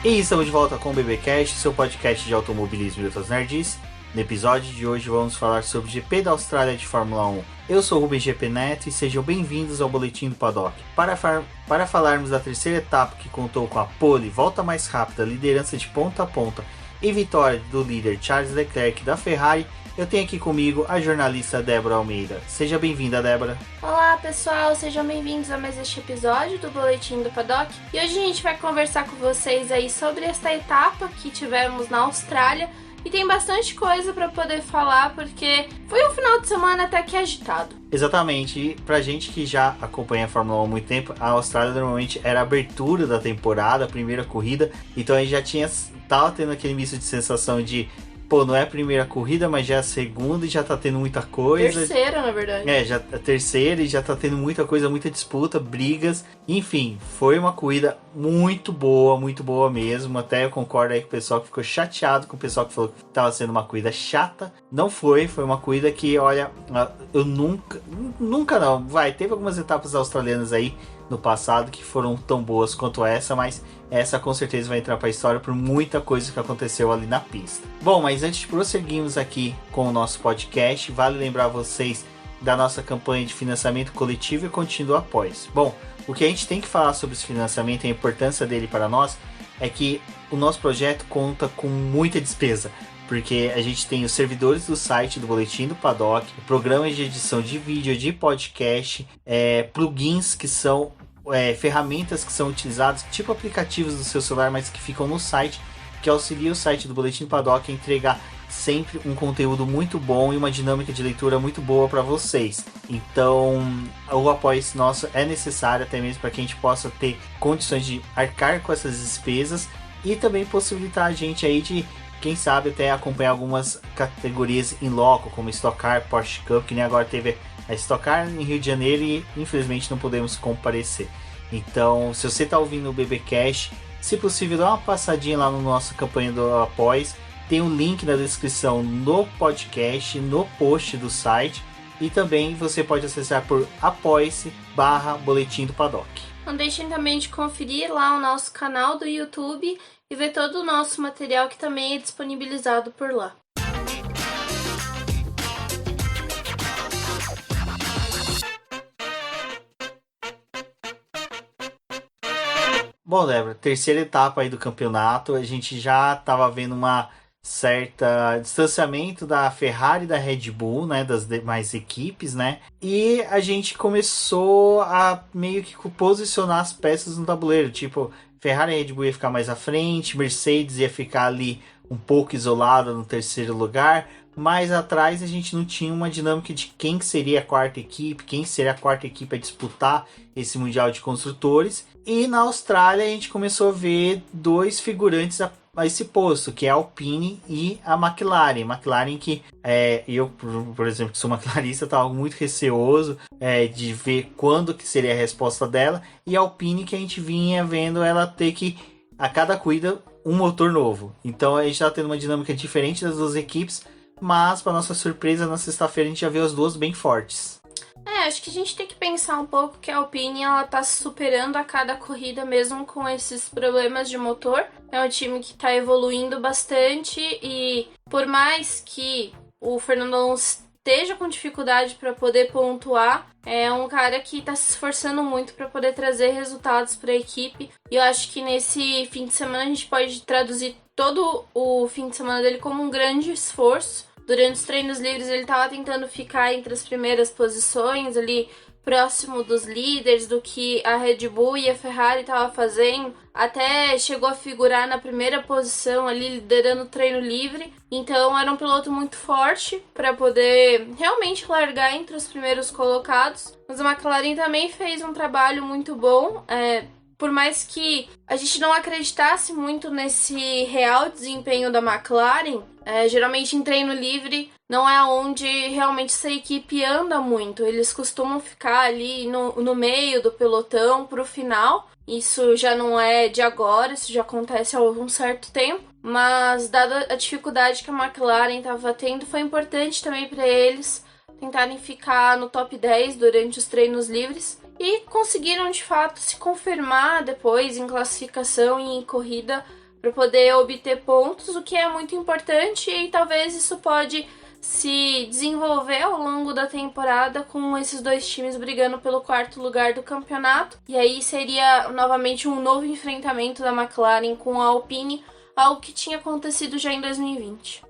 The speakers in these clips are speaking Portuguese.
E estamos de volta com o BBcast, seu podcast de automobilismo e outras nerds. No episódio de hoje vamos falar sobre o GP da Austrália de Fórmula 1. Eu sou o Rubens GP Neto e sejam bem-vindos ao Boletim do Paddock. Para falarmos da terceira etapa que contou com a pole, volta mais rápida, liderança de ponta a ponta e vitória do líder Charles Leclerc da Ferrari, eu tenho aqui comigo a jornalista Débora Almeida. Seja bem-vinda, Débora. Olá pessoal, sejam bem-vindos a mais este episódio do Boletim do Paddock. E hoje a gente vai conversar com vocês aí sobre essa etapa que tivemos na Austrália. E tem bastante coisa para poder falar, porque foi um final de semana até que agitado. Exatamente, e pra gente que já acompanha a Fórmula 1 há muito tempo, a Austrália normalmente era a abertura da temporada, a primeira corrida, então a gente tava tendo aquele misto de sensação de, pô, não é a primeira corrida, mas já é a segunda e já tá tendo muita coisa. Terceira, na verdade. Já a terceira e já tá tendo muita coisa, muita disputa, brigas. Enfim, foi uma corrida muito boa mesmo. Até eu concordo aí com o pessoal que ficou chateado, com o pessoal que falou que tava sendo uma corrida chata. Não foi uma corrida que, olha, eu nunca não. Teve algumas etapas australianas aí no passado que foram tão boas quanto essa, mas essa com certeza vai entrar para a história por muita coisa que aconteceu ali na pista. Bom, mas antes de prosseguirmos aqui com o nosso podcast, vale lembrar vocês da nossa campanha de financiamento coletivo e contínuo após. Bom, o que a gente tem que falar sobre esse financiamento e a importância dele para nós é que o nosso projeto conta com muita despesa, porque a gente tem os servidores do site do Boletim do Paddock, programas de edição de vídeo, de podcast, plugins que são ferramentas que são utilizadas, tipo aplicativos do seu celular, mas que ficam no site, que auxilia o site do Boletim do Paddock a entregar sempre um conteúdo muito bom e uma dinâmica de leitura muito boa para vocês. Então, o apoio nosso é necessário até mesmo para que a gente possa ter condições de arcar com essas despesas e também possibilitar a gente aí de, quem sabe, até acompanhar algumas categorias em loco, como Stock Car, Porsche Cup, que nem agora teve a Stock Car em Rio de Janeiro e infelizmente não podemos comparecer. Então, se você está ouvindo o BBcast, se possível, dá uma passadinha lá na nossa campanha do Após. Tem um link na descrição no podcast, no post do site. E também você pode acessar por apoie-se/Boletim do Paddock. Não deixem também de conferir lá o nosso canal do YouTube e ver todo o nosso material que também é disponibilizado por lá. Bom, Débora, terceira etapa aí do campeonato, a gente já estava vendo uma certa distanciamento da Ferrari e da Red Bull, né, das demais equipes, né, e a gente começou a meio que posicionar as peças no tabuleiro, tipo, Ferrari e Red Bull ia ficar mais à frente, Mercedes ia ficar ali um pouco isolada no terceiro lugar, mais atrás a gente não tinha uma dinâmica de quem que seria a quarta equipe, quem seria a quarta equipe a disputar esse Mundial de Construtores. E na Austrália a gente começou a ver dois figurantes a esse posto, que é a Alpine e a McLaren. McLaren que eu, por exemplo, que sou McLarista, estava muito receoso de ver quando que seria a resposta dela. E a Alpine que a gente vinha vendo ela ter que, a cada corrida, um motor novo. Então a gente está tendo uma dinâmica diferente das duas equipes, mas para nossa surpresa, na sexta-feira a gente já viu as duas bem fortes. Acho que a gente tem que pensar um pouco que a Alpine ela tá se superando a cada corrida mesmo com esses problemas de motor. É um time que tá evoluindo bastante e por mais que o Fernando Alonso esteja com dificuldade para poder pontuar, é um cara que tá se esforçando muito para poder trazer resultados para a equipe. E eu acho que nesse fim de semana a gente pode traduzir todo o fim de semana dele como um grande esforço. Durante os treinos livres ele estava tentando ficar entre as primeiras posições, ali próximo dos líderes, do que a Red Bull e a Ferrari estavam fazendo. Até chegou a figurar na primeira posição ali, liderando o treino livre. Então era um piloto muito forte para poder realmente largar entre os primeiros colocados. Mas a McLaren também fez um trabalho muito bom. Por mais que a gente não acreditasse muito nesse real desempenho da McLaren, geralmente em treino livre não é onde realmente essa equipe anda muito. Eles costumam ficar ali no meio do pelotão pro final. Isso já não é de agora, isso já acontece há algum certo tempo. Mas dada a dificuldade que a McLaren estava tendo, foi importante também para eles tentarem ficar no top 10 durante os treinos livres. E conseguiram de fato se confirmar depois em classificação e em corrida para poder obter pontos, o que é muito importante, e talvez isso pode se desenvolver ao longo da temporada com esses dois times brigando pelo 4º lugar do campeonato. E aí seria novamente um novo enfrentamento da McLaren com a Alpine, algo que tinha acontecido já em 2020.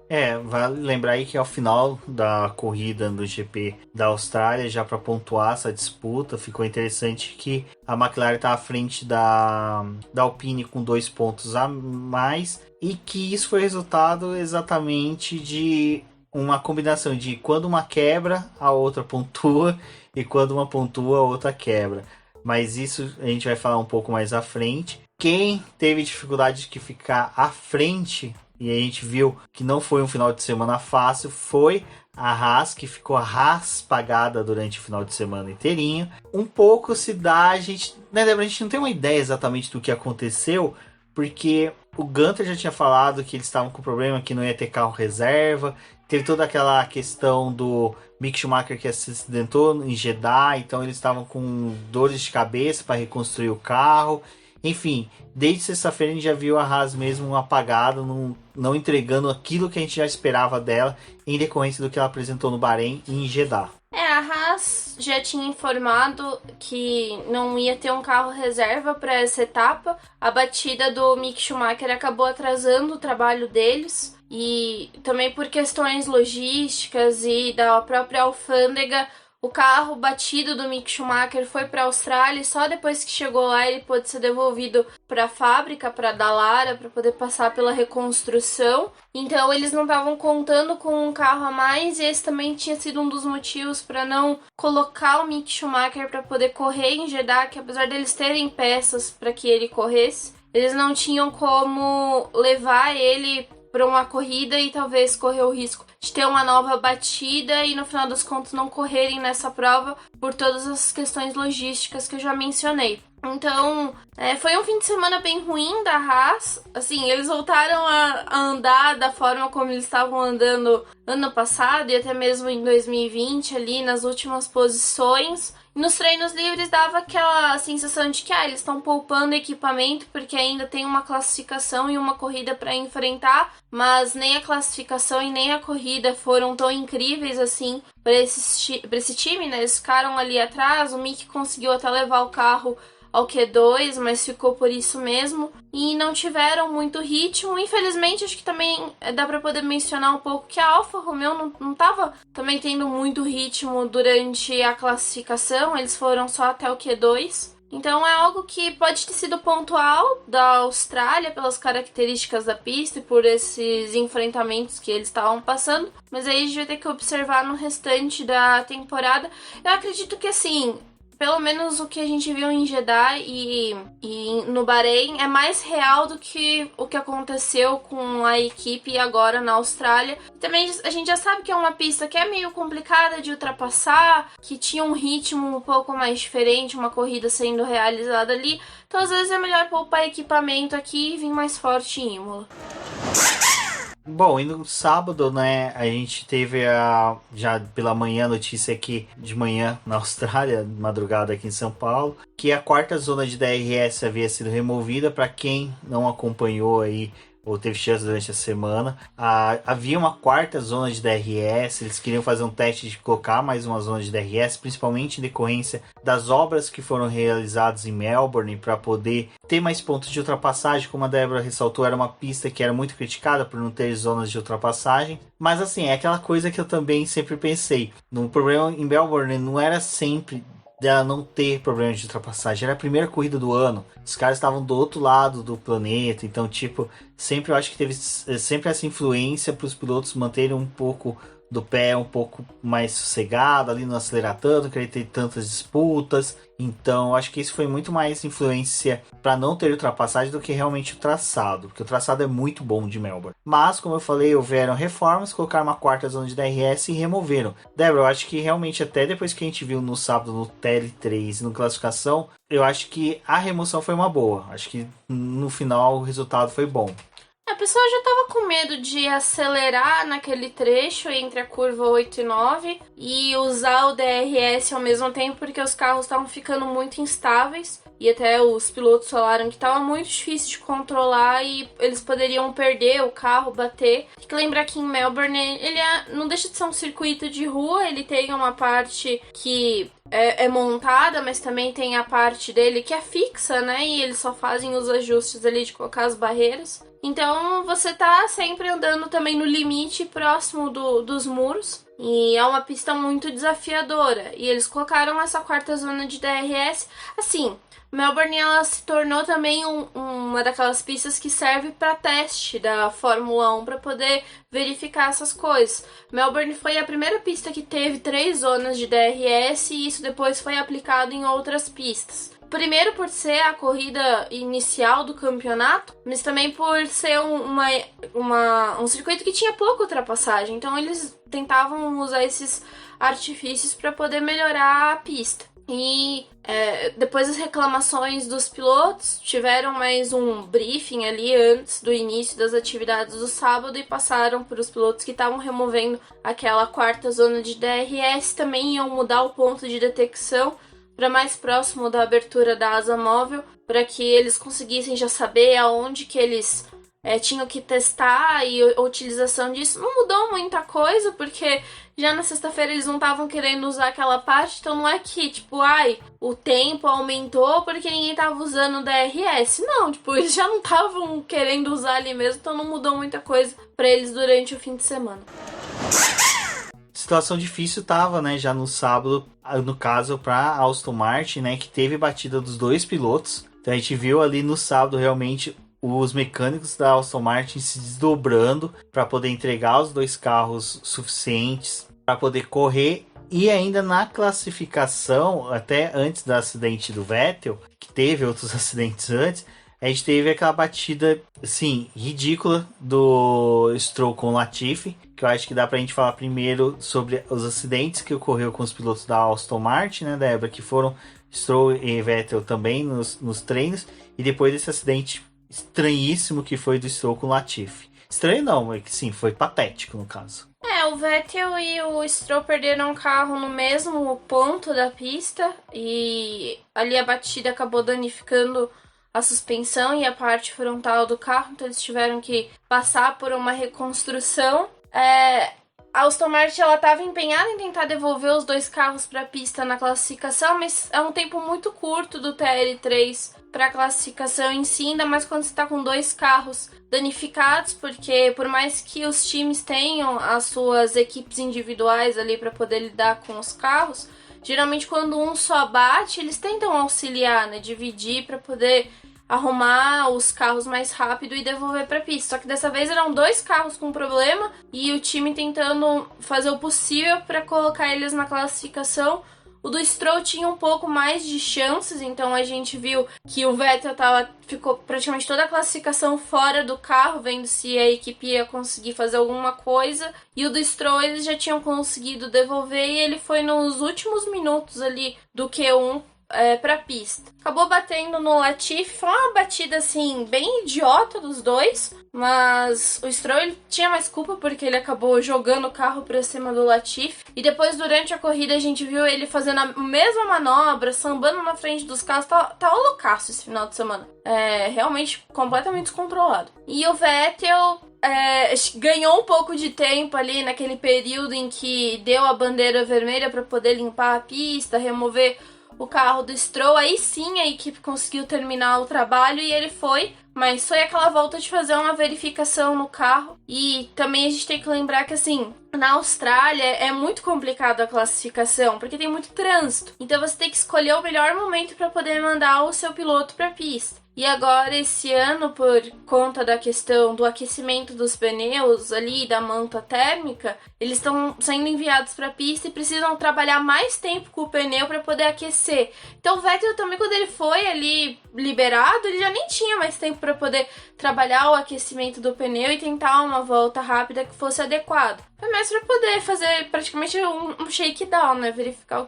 Vale lembrar aí que ao final da corrida do GP da Austrália, já para pontuar essa disputa, ficou interessante que a McLaren está à frente da Alpine com 2 pontos a mais, e que isso foi resultado exatamente de uma combinação de quando uma quebra, a outra pontua, e quando uma pontua, a outra quebra. Mas isso a gente vai falar um pouco mais à frente. Quem teve dificuldade de ficar à frente, e a gente viu que não foi um final de semana fácil, foi a Haas, que ficou raspagada durante o final de semana inteirinho. Um pouco se dá, a gente, né, Débora, a gente não tem uma ideia exatamente do que aconteceu, porque o Gunter já tinha falado que eles estavam com problema, que não ia ter carro reserva. Teve toda aquela questão do Mick Schumacher que se acidentou em Jeddah, então eles estavam com dores de cabeça para reconstruir o carro. Enfim, desde sexta-feira a gente já viu a Haas mesmo apagada, não entregando aquilo que a gente já esperava dela, em decorrência do que ela apresentou no Bahrein e em Jeddah. A Haas já tinha informado que não ia ter um carro reserva para essa etapa. A batida do Mick Schumacher acabou atrasando o trabalho deles, e também por questões logísticas e da própria alfândega, o carro batido do Mick Schumacher foi para a Austrália, e só depois que chegou lá ele pôde ser devolvido para a fábrica, para Dallara, para poder passar pela reconstrução. Então eles não estavam contando com um carro a mais, e esse também tinha sido um dos motivos para não colocar o Mick Schumacher para poder correr em Jeddah, que apesar deles terem peças para que ele corresse, eles não tinham como levar ele para uma corrida e talvez correr o risco de ter uma nova batida e no final das contas não correrem nessa prova por todas as questões logísticas que eu já mencionei. Então, foi um fim de semana bem ruim da Haas. Assim, eles voltaram a andar da forma como eles estavam andando ano passado e até mesmo em 2020, ali nas últimas posições. Nos treinos livres dava aquela sensação de que eles estão poupando equipamento porque ainda tem uma classificação e uma corrida para enfrentar, mas nem a classificação e nem a corrida foram tão incríveis assim para esse time, né? Eles ficaram ali atrás, o Mick conseguiu até levar o carro ao Q2, mas ficou por isso mesmo, e não tiveram muito ritmo. Infelizmente, acho que também dá para poder mencionar um pouco que a Alfa Romeo não estava também tendo muito ritmo durante a classificação, eles foram só até o Q2. Então é algo que pode ter sido pontual da Austrália pelas características da pista e por esses enfrentamentos que eles estavam passando, mas aí a gente vai ter que observar no restante da temporada. Eu acredito que assim, pelo menos o que a gente viu em Jeddah e no Bahrein é mais real do que o que aconteceu com a equipe agora na Austrália. Também a gente já sabe que é uma pista que é meio complicada de ultrapassar, que tinha um ritmo um pouco mais diferente, uma corrida sendo realizada ali. Então às vezes é melhor poupar equipamento aqui e vir mais forte em Imola. Bom, e no sábado, né, a gente teve já pela manhã, notícia aqui de manhã na Austrália, madrugada aqui em São Paulo, que a 4ª zona de DRS havia sido removida. Para quem não acompanhou aí ou teve chance durante a semana, havia uma 4ª zona de DRS, eles queriam fazer um teste de colocar mais uma zona de DRS, principalmente em decorrência das obras que foram realizadas em Melbourne, para poder ter mais pontos de ultrapassagem. Como a Débora ressaltou, era uma pista que era muito criticada por não ter zonas de ultrapassagem, mas assim, é aquela coisa que eu também sempre pensei, no problema em Melbourne não era sempre dela não ter problemas de ultrapassagem, era a primeira corrida do ano, os caras estavam do outro lado do planeta, então tipo, sempre eu acho que teve sempre essa influência para os pilotos manterem um pouco do pé um pouco mais sossegado, ali não acelerar tanto, querer ter tantas disputas. Então acho que isso foi muito mais influência para não ter ultrapassagem do que realmente o traçado, porque o traçado é muito bom de Melbourne. Mas como eu falei, houveram reformas, colocaram uma 4ª zona de DRS e removeram. Débora, eu acho que realmente até depois que a gente viu no sábado no TL3 e no classificação, eu acho que a remoção foi uma boa. Acho que no final o resultado foi bom. A pessoa já estava com medo de acelerar naquele trecho entre a curva 8 e 9 e usar o DRS ao mesmo tempo, porque os carros estavam ficando muito instáveis. e até os pilotos falaram que estava muito difícil de controlar e eles poderiam perder o carro, bater. Tem que lembrar que em Melbourne não deixa de ser um circuito de rua, ele tem uma parte que é montada, mas também tem a parte dele que é fixa, né? E eles só fazem os ajustes ali de colocar as barreiras. Então você tá sempre andando também no limite próximo dos muros. E é uma pista muito desafiadora. E eles colocaram essa quarta zona de DRS. Assim, Melbourne ela se tornou também uma daquelas pistas que serve para teste da Fórmula 1 para poder verificar essas coisas. Melbourne foi a primeira pista que teve 3 zonas de DRS e isso depois foi aplicado em outras pistas. Primeiro por ser a corrida inicial do campeonato, mas também por ser um circuito que tinha pouca ultrapassagem. Então eles tentavam usar esses artifícios para poder melhorar a pista. E depois das reclamações dos pilotos, tiveram mais um briefing ali antes do início das atividades do sábado e passaram para os pilotos que estavam removendo aquela quarta zona de DRS. Também iam mudar o ponto de detecção para mais próximo da abertura da asa móvel, para que eles conseguissem já saber aonde que eles tinham que testar e a utilização disso. Não mudou muita coisa, porque já na sexta-feira eles não estavam querendo usar aquela parte, então não é que, tipo, o tempo aumentou porque ninguém tava usando o DRS. Não, tipo, eles já não estavam querendo usar ali mesmo, então não mudou muita coisa para eles durante o fim de semana. Situação difícil tava, né, já no sábado, no caso para Aston Martin, né, que teve batida dos 2 pilotos. Então a gente viu ali no sábado realmente os mecânicos da Aston Martin se desdobrando para poder entregar os 2 carros suficientes para poder correr. E ainda na classificação, até antes do acidente do Vettel, que teve outros acidentes antes, a gente teve aquela batida, assim, ridícula do Stroll com o Latifi, que eu acho que dá pra gente falar primeiro sobre os acidentes que ocorreu com os pilotos da Aston Martin, né, Débora, que foram Stroll e Vettel também nos treinos, e depois desse acidente estranhíssimo que foi do Stroll com o Latifi. Estranho não, é que sim, foi patético no caso. O Vettel e o Stroll perderam o carro no mesmo ponto da pista, e ali a batida acabou danificando a suspensão e a parte frontal do carro, então eles tiveram que passar por uma reconstrução. A Aston Martin estava empenhada em tentar devolver os 2 carros para a pista na classificação, mas é um tempo muito curto do TL3 para a classificação em si, ainda mais quando você está com 2 carros danificados, porque por mais que os times tenham as suas equipes individuais ali para poder lidar com os carros, geralmente quando um só bate, eles tentam auxiliar, né, dividir para poder arrumar os carros mais rápido e devolver para a pista. Só que dessa vez eram 2 carros com problema e o time tentando fazer o possível para colocar eles na classificação. O do Stroll tinha um pouco mais de chances, então a gente viu que o Vettel ficou praticamente toda a classificação fora do carro, vendo se a equipe ia conseguir fazer alguma coisa. E o do Stroll eles já tinham conseguido devolver e ele foi nos últimos minutos ali do Q1 pra pista. Acabou batendo no Latifi, foi uma batida assim bem idiota dos 2, mas o Stroll ele tinha mais culpa porque ele acabou jogando o carro pra cima do Latifi, e depois durante a corrida a gente viu ele fazendo a mesma manobra, sambando na frente dos carros. Tá loucaço esse final de semana, realmente completamente descontrolado. E o Vettel ganhou um pouco de tempo ali naquele período em que deu a bandeira vermelha para poder limpar a pista, remover o carro do Stroll. Aí sim a equipe conseguiu terminar o trabalho e ele foi, mas foi aquela volta de fazer uma verificação no carro. E também a gente tem que lembrar que, assim, na Austrália é muito complicado a classificação, porque tem muito trânsito. Então você tem que escolher o melhor momento para poder mandar o seu piloto para a pista. E agora, esse ano, por conta da questão do aquecimento dos pneus ali, da manta térmica, eles estão sendo enviados para a pista e precisam trabalhar mais tempo com o pneu para poder aquecer. Então o Vettel também, quando ele foi ali liberado, ele já nem tinha mais tempo para poder trabalhar o aquecimento do pneu e tentar uma volta rápida que fosse adequada. Foi mais para poder fazer praticamente um shakedown, né? Verificar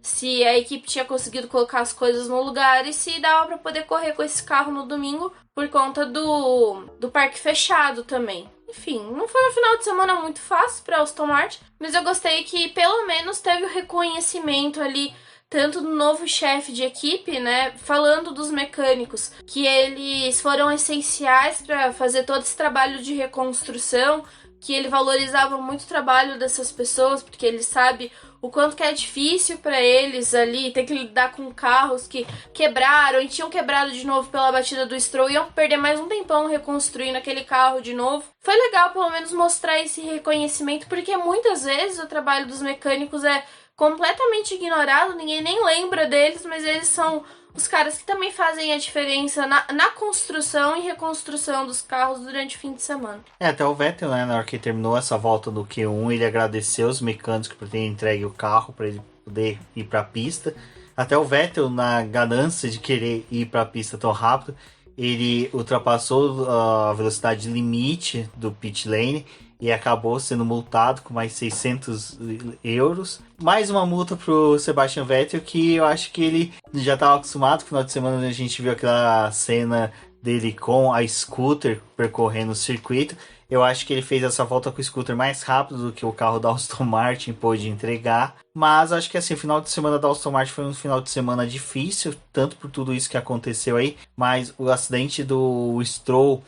se a equipe tinha conseguido colocar as coisas no lugar e se dava para poder correr com esse carro no domingo por conta do parque fechado também. Enfim, não foi um final de semana muito fácil para Aston Martin, mas eu gostei que pelo menos teve o reconhecimento ali tanto do novo chefe de equipe, né, falando dos mecânicos, que eles foram essenciais para fazer todo esse trabalho de reconstrução, que ele valorizava muito o trabalho dessas pessoas, porque ele sabe o quanto que é difícil para eles ali ter que lidar com carros que quebraram e tinham quebrado de novo pela batida do Stroll, iam perder mais um tempão reconstruindo aquele carro de novo. Foi legal pelo menos mostrar esse reconhecimento, porque muitas vezes o trabalho dos mecânicos é completamente ignorado, ninguém nem lembra deles, mas eles são os caras que também fazem a diferença na construção e reconstrução dos carros durante o fim de semana. Até o Vettel, né, na hora que terminou essa volta do Q1, ele agradeceu os mecânicos por terem entregue o carro para ele poder ir para a pista. Até o Vettel, na ganância de querer ir para a pista tão rápido, ele ultrapassou a velocidade limite do pit lane e acabou sendo multado com mais 600 euros. Mais uma multa pro Sebastian Vettel, que eu acho que ele já estava acostumado. No final de semana a gente viu aquela cena dele com a scooter percorrendo o circuito. Eu acho que ele fez essa volta com o scooter mais rápido do que o carro da Aston Martin pôde entregar. Mas acho que assim, o final de semana da Aston Martin foi um final de semana difícil, tanto por tudo isso que aconteceu aí, mas o acidente do Stroll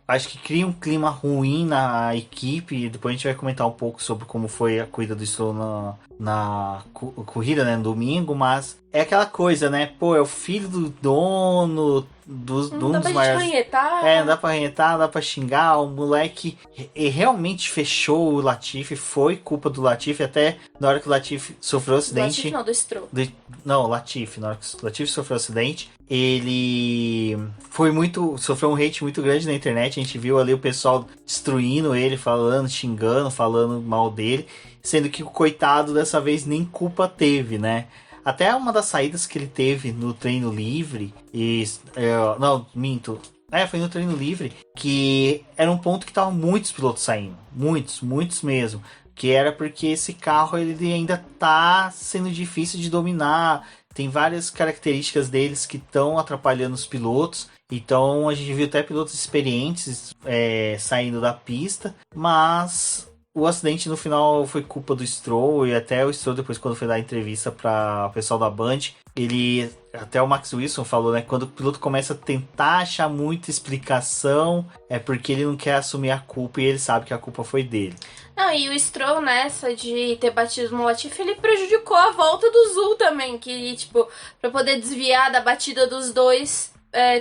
acho que cria um clima ruim na equipe. Depois a gente vai comentar um pouco sobre como foi a corrida do Stroll na corrida, né, no domingo. Mas é aquela coisa, né? Pô, é o filho do dono Não dá pra ranhetar. Não dá pra ranhetar, não dá pra xingar. O moleque realmente fechou o Latifi. Foi culpa do Latifi. Até na hora que o Latifi sofreu o acidente. Latifi não, do Stroll. Não, Latifi. Na hora que o Latifi sofreu o acidente, ele sofreu um hate muito grande na internet. A gente viu ali o pessoal destruindo ele, falando, xingando, falando mal dele, sendo que o coitado dessa vez nem culpa teve, né? Até uma das saídas que ele teve no treino livre, foi no treino livre, que era um ponto que estavam muitos pilotos saindo, muitos mesmo, que era porque esse carro ele ainda tá sendo difícil de dominar. Tem várias características deles que estão atrapalhando os pilotos. Então a gente viu até pilotos experientes saindo da pista. Mas o acidente no final foi culpa do Stroll. E até o Stroll depois, quando foi dar entrevista para o pessoal da Band, até o Max Wilson falou, né? Quando o piloto começa a tentar achar muita explicação, é porque ele não quer assumir a culpa e ele sabe que a culpa foi dele. Não, e o Stroll, nessa de ter batido no Latifi, ele prejudicou a volta do Zul também, que, tipo, pra poder desviar da batida dos dois,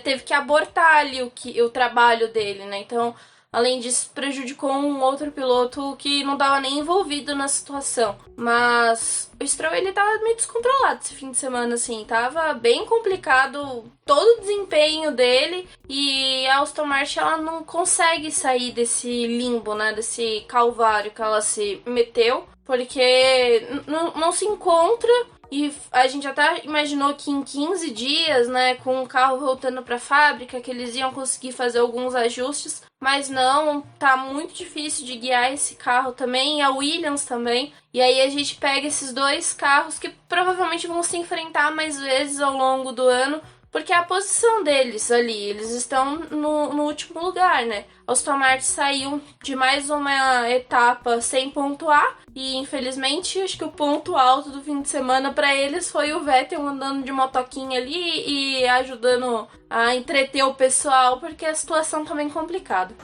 teve que abortar ali o trabalho dele, né? Então, além disso, prejudicou um outro piloto que não tava nem envolvido na situação. Mas o Stroll, ele tava meio descontrolado esse fim de semana, assim. Tava bem complicado todo o desempenho dele. E a Aston Martin, ela não consegue sair desse limbo, né? Desse calvário que ela se meteu. Porque não se encontra. E a gente até imaginou que em 15 dias, né, com o carro voltando para a fábrica, que eles iam conseguir fazer alguns ajustes, mas não, tá muito difícil de guiar esse carro também, e a Williams também. E aí a gente pega esses dois carros que provavelmente vão se enfrentar mais vezes ao longo do ano, porque é a posição deles ali, eles estão no último lugar, né? A Aston Martin saiu de mais uma etapa sem pontuar e, infelizmente, acho que o ponto alto do fim de semana para eles foi o Vettel andando de motoquinha ali e ajudando a entreter o pessoal, porque a situação tá bem complicada.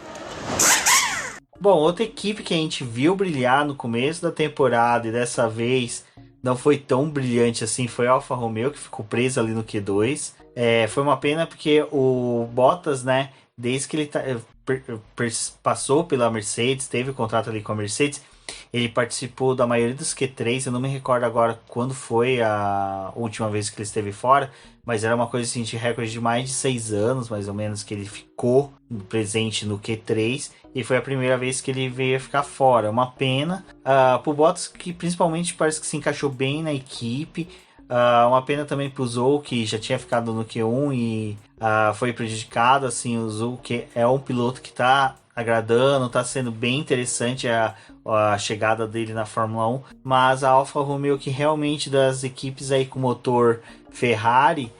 Bom, outra equipe que a gente viu brilhar no começo da temporada e dessa vez não foi tão brilhante assim foi a Alfa Romeo, que ficou presa ali no Q2. Foi uma pena porque o Bottas, né, desde que ele passou pela Mercedes, teve o contrato ali com a Mercedes, ele participou da maioria dos Q3, eu não me recordo agora quando foi a última vez que ele esteve fora, mas era uma coisa assim de recorde de mais de 6 anos, mais ou menos, que ele ficou presente no Q3, e foi a primeira vez que ele veio a ficar fora. Uma pena pro Bottas, que principalmente parece que se encaixou bem na equipe. Uma pena também pro Zhou, que já tinha ficado no Q1 e foi prejudicado. Assim, o Zhou, que é um piloto que tá agradando, tá sendo bem interessante a chegada dele na Fórmula 1, mas a Alfa Romeo, que realmente das equipes aí com motor Ferrari,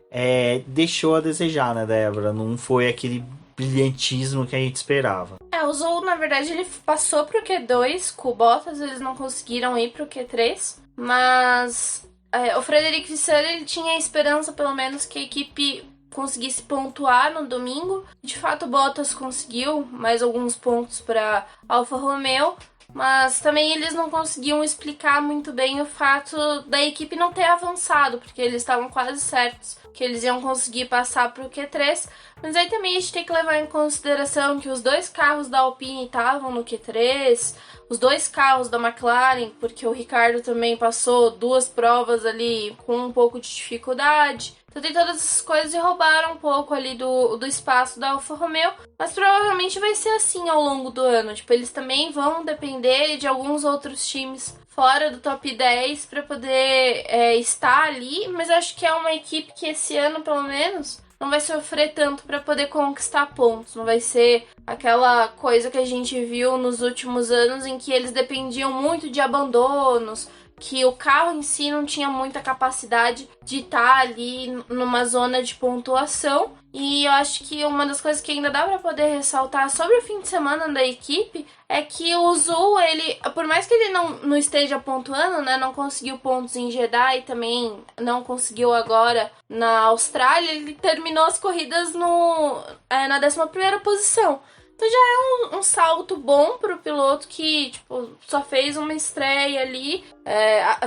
deixou a desejar, né, Débora? Não foi aquele brilhantismo que a gente esperava. O Zhou, na verdade, ele passou pro Q2 com o Bottas, eles não conseguiram ir pro Q3, mas o Frederic Vasseur, ele tinha a esperança, pelo menos, que a equipe conseguisse pontuar no domingo. De fato, o Bottas conseguiu mais alguns pontos para Alfa Romeo, mas também eles não conseguiam explicar muito bem o fato da equipe não ter avançado, porque eles estavam quase certos que eles iam conseguir passar para o Q3, mas aí também a gente tem que levar em consideração que os 2 carros da Alpine estavam no Q3, os 2 carros da McLaren, porque o Ricardo também passou 2 provas ali com um pouco de dificuldade. Então tem todas essas coisas e roubaram um pouco ali do espaço da Alfa Romeo, mas provavelmente vai ser assim ao longo do ano. Tipo, eles também vão depender de alguns outros times fora do top 10 para poder estar ali, mas acho que é uma equipe que esse ano, pelo menos, não vai sofrer tanto para poder conquistar pontos. Não vai ser aquela coisa que a gente viu nos últimos anos em que eles dependiam muito de abandonos, que o carro em si não tinha muita capacidade de estar ali numa zona de pontuação. E eu acho que uma das coisas que ainda dá para poder ressaltar sobre o fim de semana da equipe é que o Zhou, ele, por mais que ele não esteja pontuando, né, não conseguiu pontos em Jeddah e também não conseguiu agora na Austrália, ele terminou as corridas na 11ª posição. Então já é um salto bom pro piloto que, tipo, só fez uma estreia ali,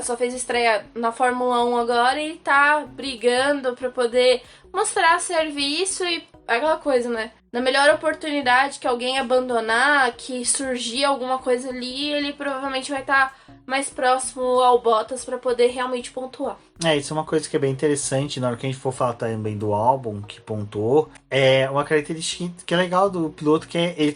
só fez estreia na Fórmula 1 agora e tá brigando pra poder mostrar serviço e aquela coisa, né? Na melhor oportunidade que alguém abandonar, que surgir alguma coisa ali, ele provavelmente vai estar mais próximo ao Bottas para poder realmente pontuar. Isso é uma coisa que é bem interessante na hora que a gente for falar também do álbum que pontuou. É uma característica que é legal do piloto, que ele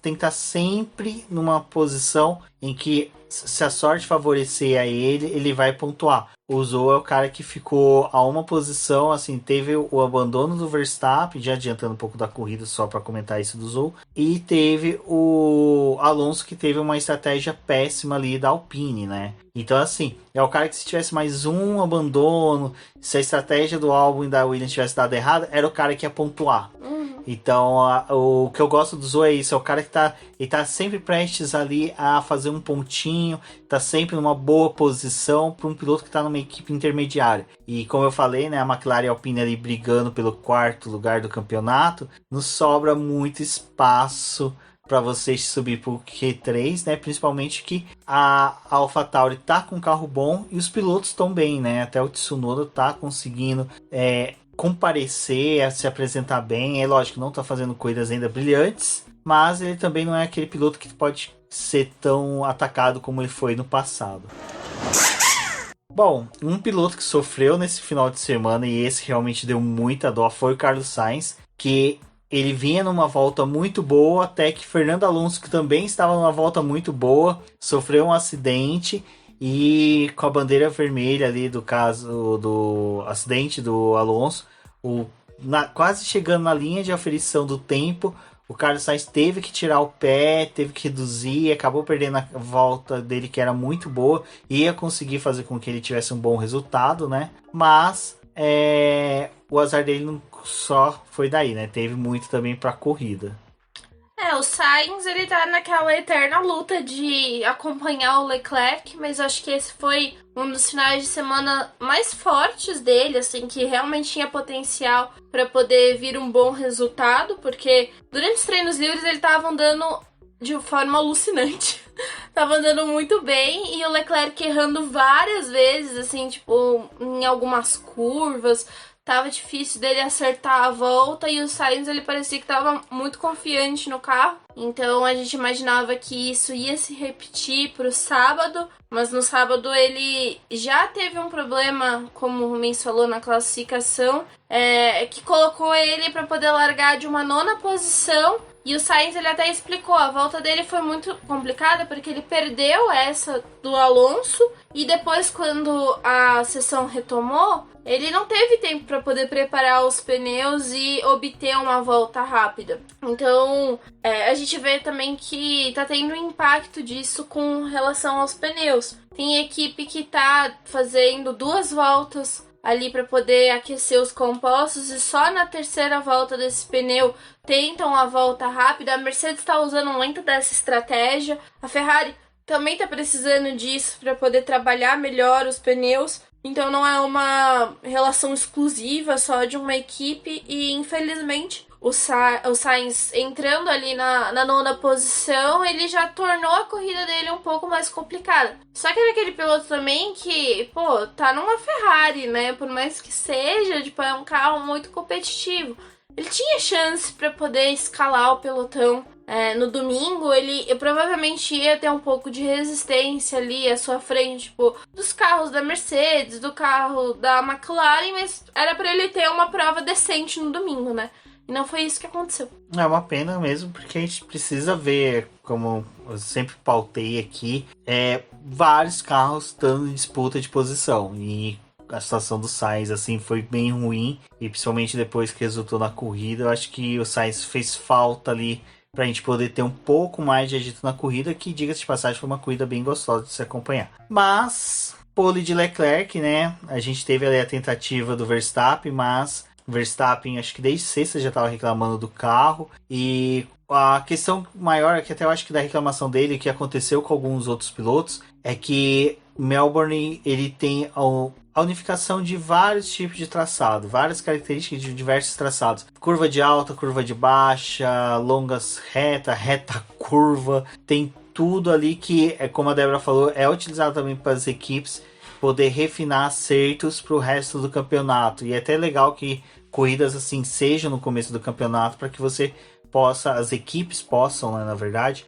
tem que estar sempre numa posição em que, se a sorte favorecer a ele, ele vai pontuar. O Zhou é o cara que ficou a uma posição, assim, teve o abandono do Verstappen, já adiantando um pouco da corrida só para comentar isso do Zhou, e teve o Alonso que teve uma estratégia péssima ali da Alpine, né? Então, assim, é o cara que se tivesse mais um abandono, se a estratégia do álbum e da Williams tivesse dado errado, era o cara que ia pontuar. Então, o que eu gosto do Zhou é isso, é o cara que tá sempre prestes ali a fazer um pontinho, tá sempre numa boa posição para um piloto que tá numa equipe intermediária. E como eu falei, né, a McLaren e a Alpine ali brigando pelo 4º lugar do campeonato, não sobra muito espaço para vocês subir pro Q3, né? Principalmente que a AlphaTauri tá com um carro bom e os pilotos estão bem, né? Até o Tsunoda tá conseguindo comparecer, se apresentar bem. É lógico, não tá fazendo corridas ainda brilhantes, mas ele também não é aquele piloto que pode ser tão atacado como ele foi no passado. Bom, um piloto que sofreu nesse final de semana, e esse realmente deu muita dó, foi o Carlos Sainz, que ele vinha numa volta muito boa, até que Fernando Alonso, que também estava numa volta muito boa, sofreu um acidente e com a bandeira vermelha ali do caso do acidente do Alonso, quase chegando na linha de aferição do tempo, o Carlos Sainz teve que tirar o pé, teve que reduzir, acabou perdendo a volta dele que era muito boa, ia conseguir fazer com que ele tivesse um bom resultado, né? Mas o azar dele não só foi daí, né? Teve muito também pra corrida. O Sainz, ele tá naquela eterna luta de acompanhar o Leclerc, mas acho que esse foi um dos finais de semana mais fortes dele, assim, que realmente tinha potencial para poder vir um bom resultado, porque durante os treinos livres ele tava andando de forma alucinante. Tava andando muito bem e o Leclerc errando várias vezes, assim, tipo, em algumas curvas. Tava difícil dele acertar a volta e o Sainz, ele parecia que tava muito confiante no carro. Então a gente imaginava que isso ia se repetir pro sábado, mas no sábado ele já teve um problema, como o Mens falou na classificação, que colocou ele para poder largar de uma 9ª posição. E o Sainz, ele até explicou, a volta dele foi muito complicada porque ele perdeu essa do Alonso e depois, quando a sessão retomou, ele não teve tempo para poder preparar os pneus e obter uma volta rápida. Então, a gente vê também que tá tendo um impacto disso com relação aos pneus. Tem equipe que tá fazendo 2 voltas ali para poder aquecer os compostos e só na 3ª volta desse pneu tentam a volta rápida. A Mercedes está usando muito dessa estratégia. A Ferrari também está precisando disso para poder trabalhar melhor os pneus. Então não é uma relação exclusiva só de uma equipe e infelizmente o Sainz entrando ali na nona posição, ele já tornou a corrida dele um pouco mais complicada. Só que ele é aquele piloto também que, pô, tá numa Ferrari, né? Por mais que seja, tipo, é um carro muito competitivo. Ele tinha chance para poder escalar o pelotão. No domingo, ele provavelmente ia ter um pouco de resistência ali à sua frente, tipo, dos carros da Mercedes, do carro da McLaren, mas era para ele ter uma prova decente no domingo, né? E não foi isso que aconteceu. É uma pena mesmo, porque a gente precisa ver, como eu sempre pautei aqui, vários carros estando em disputa de posição. E a situação do Sainz, assim, foi bem ruim. E principalmente depois que resultou na corrida, eu acho que o Sainz fez falta ali pra gente poder ter um pouco mais de agito na corrida, que, diga-se de passagem, foi uma corrida bem gostosa de se acompanhar. Mas, pole de Leclerc, né? A gente teve ali a tentativa do Verstappen, mas Verstappen, acho que desde sexta já estava reclamando do carro. E a questão maior, que até eu acho que da reclamação dele, que aconteceu com alguns outros pilotos, é que Melbourne, ele tem a unificação de vários tipos de traçado, várias características de diversos traçados. Curva de alta, curva de baixa, longas reta curva, tem tudo ali que, como a Débora falou, é utilizado também para as equipes poder refinar acertos para o resto do campeonato. E é até legal que corridas assim sejam no começo do campeonato para que você possa, as equipes possam, né, na verdade,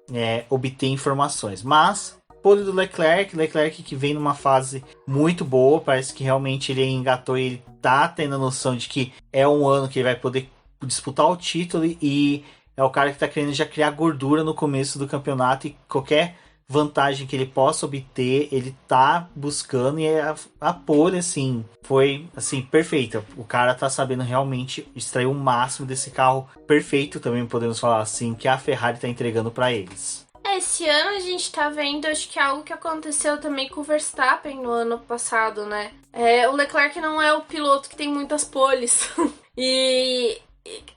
obter informações. Mas pole do Leclerc que vem numa fase muito boa, parece que realmente ele engatou e ele tá tendo a noção de que é um ano que ele vai poder disputar o título e é o cara que tá querendo já criar gordura no começo do campeonato e qualquer vantagem que ele possa obter, ele tá buscando, e a pole, assim, foi, assim, perfeita. O cara tá sabendo realmente extrair o máximo desse carro perfeito, também podemos falar assim, que a Ferrari tá entregando para eles. Esse ano a gente tá vendo, acho que é algo que aconteceu também com o Verstappen no ano passado, né? O Leclerc não é o piloto que tem muitas poles.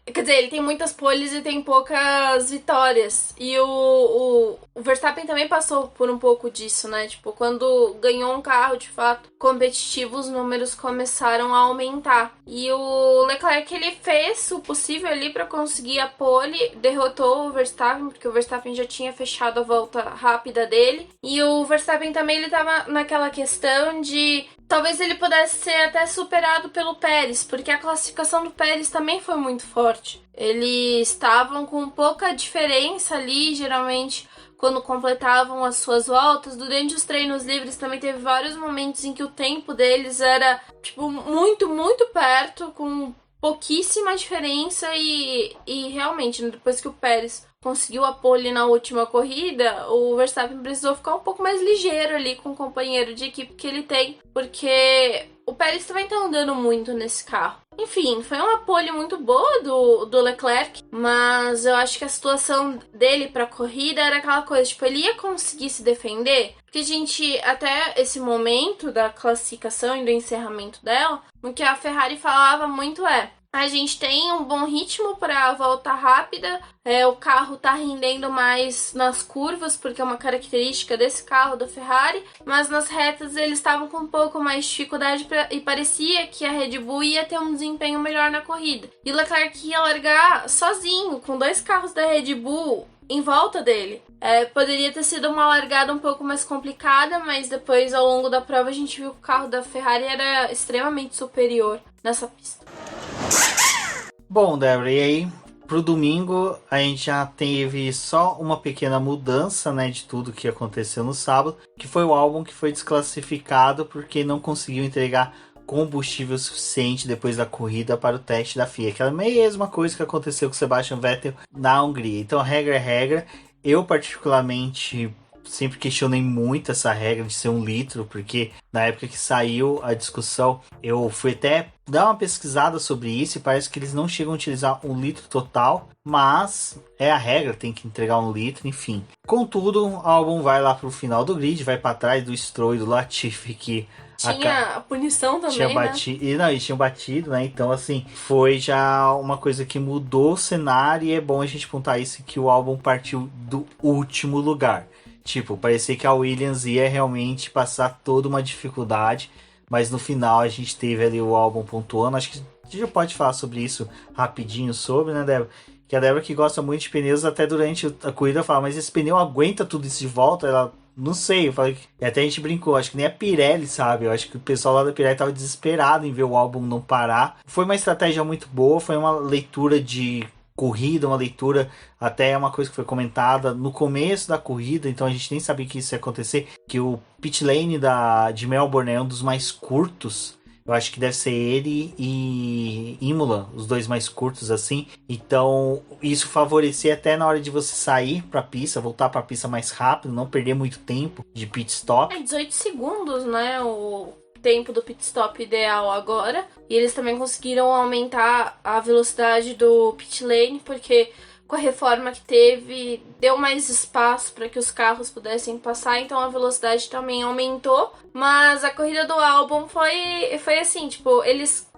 Quer dizer, ele tem muitas poles e tem poucas vitórias. E o Verstappen também passou por um pouco disso, né? Tipo, quando ganhou um carro, de fato, competitivo, os números começaram a aumentar. E o Leclerc, ele fez o possível ali para conseguir a pole, derrotou o Verstappen, porque o Verstappen já tinha fechado a volta rápida dele. E o Verstappen também, ele tava naquela questão de talvez ele pudesse ser até superado pelo Pérez, porque a classificação do Pérez também foi muito forte. Eles estavam com pouca diferença ali, geralmente, quando completavam as suas voltas. Durante os treinos livres também teve vários momentos em que o tempo deles era, tipo, muito, muito perto, com pouquíssima diferença e realmente, depois que o Pérez conseguiu a pole na última corrida, o Verstappen precisou ficar um pouco mais ligeiro ali com o companheiro de equipe que ele tem, porque o Pérez também tá andando muito nesse carro. Enfim, foi uma pole muito boa do Leclerc, mas eu acho que a situação dele pra corrida era aquela coisa, tipo, ele ia conseguir se defender, porque a gente, até esse momento da classificação e do encerramento dela, o que a Ferrari falava muito a gente tem um bom ritmo para volta rápida, o carro tá rendendo mais nas curvas, porque é uma característica desse carro da Ferrari, mas nas retas eles estavam com um pouco mais de dificuldade e parecia que a Red Bull ia ter um desempenho melhor na corrida. E o Leclerc ia largar sozinho, com dois carros da Red Bull em volta dele. Poderia ter sido uma largada um pouco mais complicada, mas depois, ao longo da prova, a gente viu que o carro da Ferrari era extremamente superior nessa pista. Bom, Débora, e aí pro domingo a gente já teve só uma pequena mudança, né, de tudo que aconteceu no sábado, que foi o álbum que foi desclassificado porque não conseguiu entregar combustível suficiente depois da corrida para o teste da FIA. Aquela mesma coisa que aconteceu com o Sebastian Vettel na Hungria. Então, a regra é regra. Eu, particularmente, sempre questionei muito essa regra de ser 1 litro, porque na época que saiu a discussão, eu fui até dar uma pesquisada sobre isso e parece que eles não chegam a utilizar 1 litro total, mas é a regra, tem que entregar 1 litro, enfim. Contudo, o álbum vai lá pro final do grid, vai para trás do Stroll e do Latifi, que tinha a punição também, eles tinham batido, né? Então, assim, foi já uma coisa que mudou o cenário e é bom a gente pontuar isso, que o álbum partiu do último lugar. Tipo, parecia que a Williams ia realmente passar toda uma dificuldade mas no final a gente teve ali o álbum pontuando. Acho que a gente já pode falar sobre isso rapidinho sobre, né, Débora? Que a Débora, que gosta muito de pneus, até durante a corrida fala, mas esse pneu aguenta tudo isso de volta? Ela, não sei, eu falei, e até a gente brincou, acho que nem a Pirelli, sabe? Eu acho que o pessoal lá da Pirelli tava desesperado em ver o álbum não parar. Foi uma estratégia muito boa, foi uma leitura de corrida, uma leitura, até uma coisa que foi comentada no começo da corrida, então a gente nem sabia que isso ia acontecer, que o pit lane de Melbourne é um dos mais curtos. Eu acho que deve ser ele e Imola, os dois mais curtos assim. Então, isso favorecia até na hora de você sair para a pista, voltar para a pista mais rápido, não perder muito tempo de pit stop. 18 segundos, né? O tempo do pit stop ideal agora. E eles também conseguiram aumentar a velocidade do pit lane, porque com a reforma que teve, deu mais espaço para que os carros pudessem passar, então a velocidade também aumentou. Mas a corrida do Albon foi assim, tipo,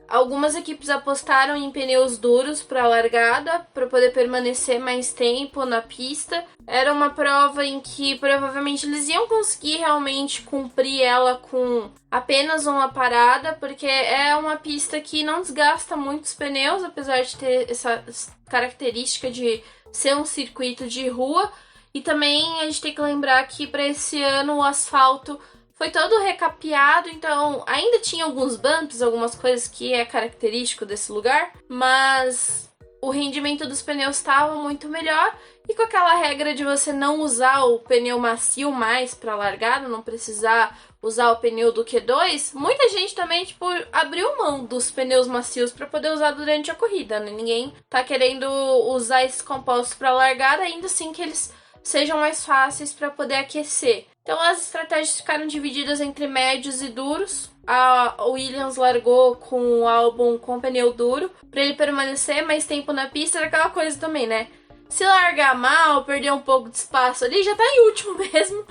algumas equipes apostaram em pneus duros para a largada, para poder permanecer mais tempo na pista. Era uma prova em que provavelmente eles iam conseguir realmente cumprir ela com apenas uma parada, porque é uma pista que não desgasta muito os pneus, apesar de ter essa característica de ser um circuito de rua. E também a gente tem que lembrar que para esse ano o asfalto foi todo recapeado, então ainda tinha alguns bumps, algumas coisas que é característico desse lugar, mas o rendimento dos pneus estava muito melhor. E com aquela regra de você não usar o pneu macio mais para largada, não precisar usar o pneu do Q2, muita gente também, tipo, abriu mão dos pneus macios para poder usar durante a corrida, né? Ninguém tá querendo usar esses compostos para largada, ainda assim que eles sejam mais fáceis para poder aquecer. Então as estratégias ficaram divididas entre médios e duros. A Williams largou com o Albon com pneu duro para ele permanecer mais tempo na pista. Era aquela coisa também, né? Se largar mal, perder um pouco de espaço ali, já tá em último mesmo.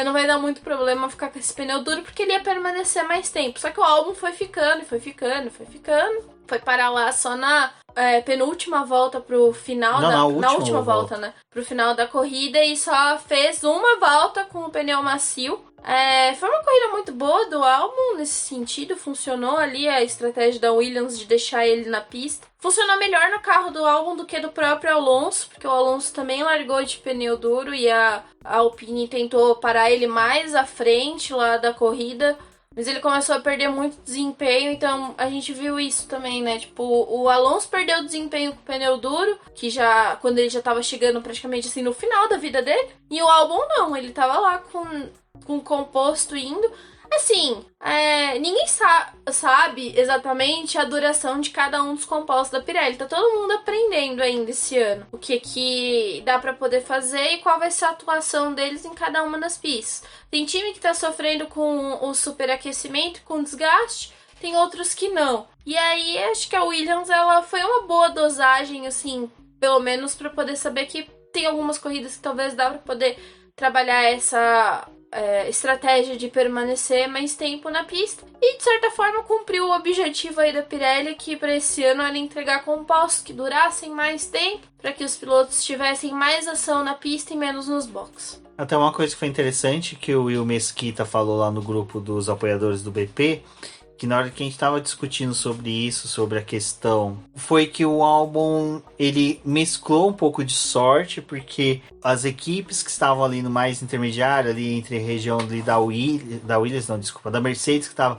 Não vai dar muito problema ficar com esse pneu duro, porque ele ia permanecer mais tempo. Só que o Albon foi ficando. Foi parar lá só na penúltima volta pro final na última volta, né? Pro final da corrida, e só fez uma volta com o pneu macio. Foi uma corrida muito boa do Albon nesse sentido, funcionou ali a estratégia da Williams de deixar ele na pista. Funcionou melhor no carro do Albon do que do próprio Alonso, porque o Alonso também largou de pneu duro e a Alpine tentou parar ele mais à frente lá da corrida, mas ele começou a perder muito desempenho, então a gente viu isso também, né? Tipo, o Alonso perdeu desempenho com o pneu duro, quando ele já tava chegando praticamente assim no final da vida dele, e o Albon não, ele tava lá com o composto indo. Assim, ninguém sabe exatamente a duração de cada um dos compostos da Pirelli. Tá todo mundo aprendendo ainda esse ano o que dá pra poder fazer e qual vai ser a atuação deles em cada uma das pistas. Tem time que tá sofrendo com o superaquecimento, com desgaste, tem outros que não. E aí, acho que a Williams, ela foi uma boa dosagem, assim, pelo menos pra poder saber que tem algumas corridas que talvez dá pra poder trabalhar essa estratégia de permanecer mais tempo na pista, e de certa forma cumpriu o objetivo aí da Pirelli, que para esse ano era entregar compostos que durassem mais tempo, para que os pilotos tivessem mais ação na pista e menos nos boxes. Até uma coisa que foi interessante que o Will Mesquita falou lá no grupo dos apoiadores do BP, que na hora que a gente estava discutindo sobre isso, sobre a questão, foi que o Albon, ele mesclou um pouco de sorte, porque as equipes que estavam ali no mais intermediário, ali entre a região ali da Mercedes, que estava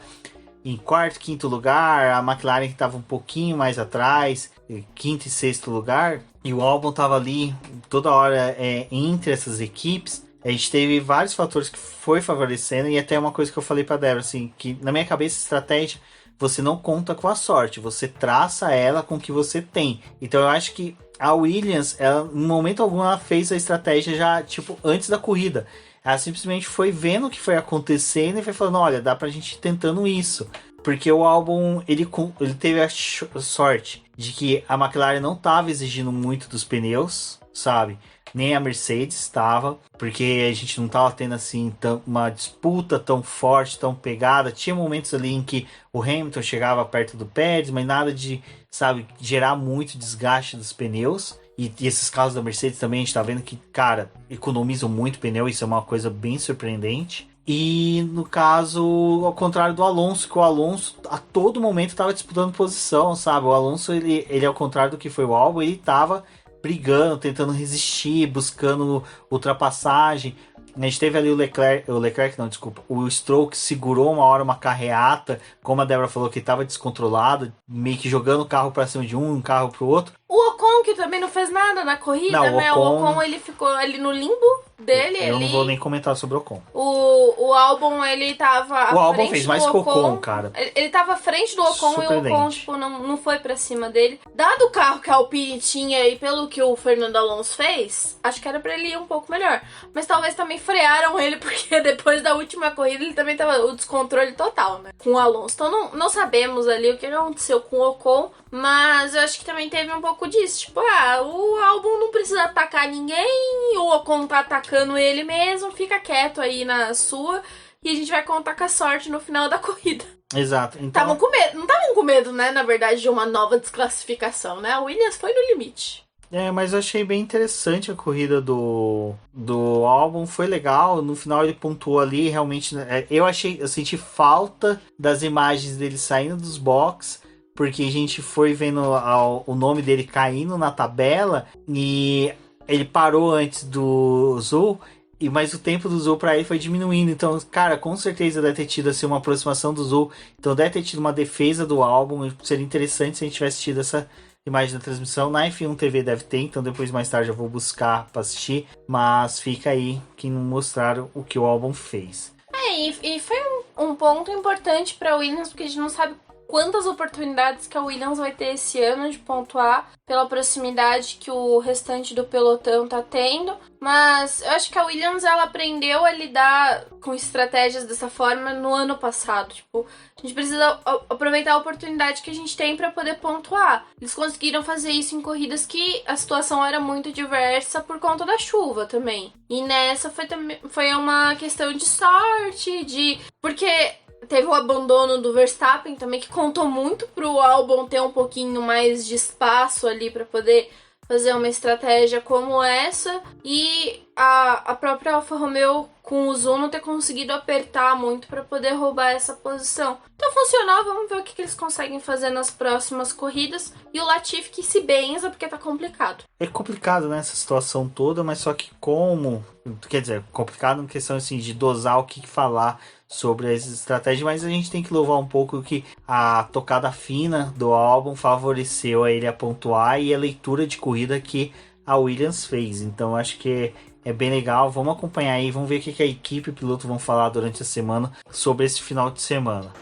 em quarto, quinto lugar, a McLaren que estava um pouquinho mais atrás, quinto e sexto lugar, e o Albon estava ali toda hora entre essas equipes. A gente teve vários fatores que foi favorecendo, e até uma coisa que eu falei pra Débora, assim, que na minha cabeça, estratégia, você não conta com a sorte, você traça ela com o que você tem. Então eu acho que a Williams, ela, em momento algum, ela fez a estratégia já, tipo, antes da corrida. Ela simplesmente foi vendo o que foi acontecendo e foi falando, olha, dá pra gente ir tentando isso. Porque o Albon, ele teve a sorte de que a McLaren não estava exigindo muito dos pneus, sabe? Nem a Mercedes estava, porque a gente não estava tendo assim uma disputa tão forte, tão pegada. Tinha momentos ali em que o Hamilton chegava perto do Pérez, mas nada de, sabe, gerar muito desgaste dos pneus. E esses carros da Mercedes também, a gente tá vendo que, cara, economizam muito pneu, isso é uma coisa bem surpreendente. E no caso, ao contrário do Alonso, que o Alonso a todo momento estava disputando posição, sabe? O Alonso, ele ao contrário do que foi o Albon, ele estava brigando, tentando resistir, buscando ultrapassagem. A gente teve ali o Stroll, que segurou uma hora uma carreata, como a Débora falou, que estava descontrolado, meio que jogando o carro para cima de um carro para o outro. O Ocon, que também não fez nada na corrida, não, né? O Ocon, ele ficou ali no limbo dele. Eu não vou nem comentar sobre o Ocon. O Albon, ele tava O Albon fez mais que o Ocon, cara. Ele tava à frente do Ocon e o Ocon, tipo, não foi pra cima dele. Dado o carro que a Alpine tinha e pelo que o Fernando Alonso fez, acho que era pra ele ir um pouco melhor. Mas talvez também frearam ele, porque depois da última corrida ele também tava o descontrole total, né? Com o Alonso. Então não sabemos ali o que aconteceu com o Ocon, mas eu acho que também teve um pouco disso. Tipo, o Albon não precisa atacar ninguém, o Ocon tá atacando ele mesmo, fica quieto aí na sua e a gente vai contar com a sorte no final da corrida. Exato. Então... Tavam com medo, não estavam com medo, né, na verdade, de uma nova desclassificação, né? A Williams foi no limite. Mas eu achei bem interessante a corrida do Albon, foi legal, no final ele pontuou ali, realmente, eu senti falta das imagens dele saindo dos boxes, porque a gente foi vendo o nome dele caindo na tabela e ele parou antes do Zhou, mas o tempo do Zhou pra ele foi diminuindo. Então, cara, com certeza deve ter tido assim, uma aproximação do Zhou. Então deve ter tido uma defesa do Albon. Seria interessante se a gente tivesse tido essa imagem da transmissão. Na F1 TV deve ter, então depois mais tarde eu vou buscar pra assistir. Mas fica aí que não mostraram o que o Albon fez. E foi um ponto importante pra Williams, porque a gente não sabe quantas oportunidades que a Williams vai ter esse ano de pontuar pela proximidade que o restante do pelotão tá tendo. Mas eu acho que a Williams, ela aprendeu a lidar com estratégias dessa forma no ano passado. Tipo, a gente precisa aproveitar a oportunidade que a gente tem para poder pontuar. Eles conseguiram fazer isso em corridas que a situação era muito diversa por conta da chuva também. E nessa foi uma questão de sorte, porque teve o abandono do Verstappen também, que contou muito pro Albon ter um pouquinho mais de espaço ali para poder fazer uma estratégia como essa. E a própria Alfa Romeo com o Zhou não ter conseguido apertar muito para poder roubar essa posição. Então funcionou, vamos ver o que eles conseguem fazer nas próximas corridas. E o Latifi que se benza, porque tá complicado. É complicado, né, essa situação toda, mas só que quer dizer, complicado em questão assim, de dosar o que falar sobre as estratégias, mas a gente tem que louvar um pouco que a tocada fina do álbum favoreceu a ele a pontuar e a leitura de corrida que a Williams fez. Então acho que é bem legal, vamos acompanhar aí, vamos ver o que a equipe e o piloto vão falar durante a semana sobre esse final de semana.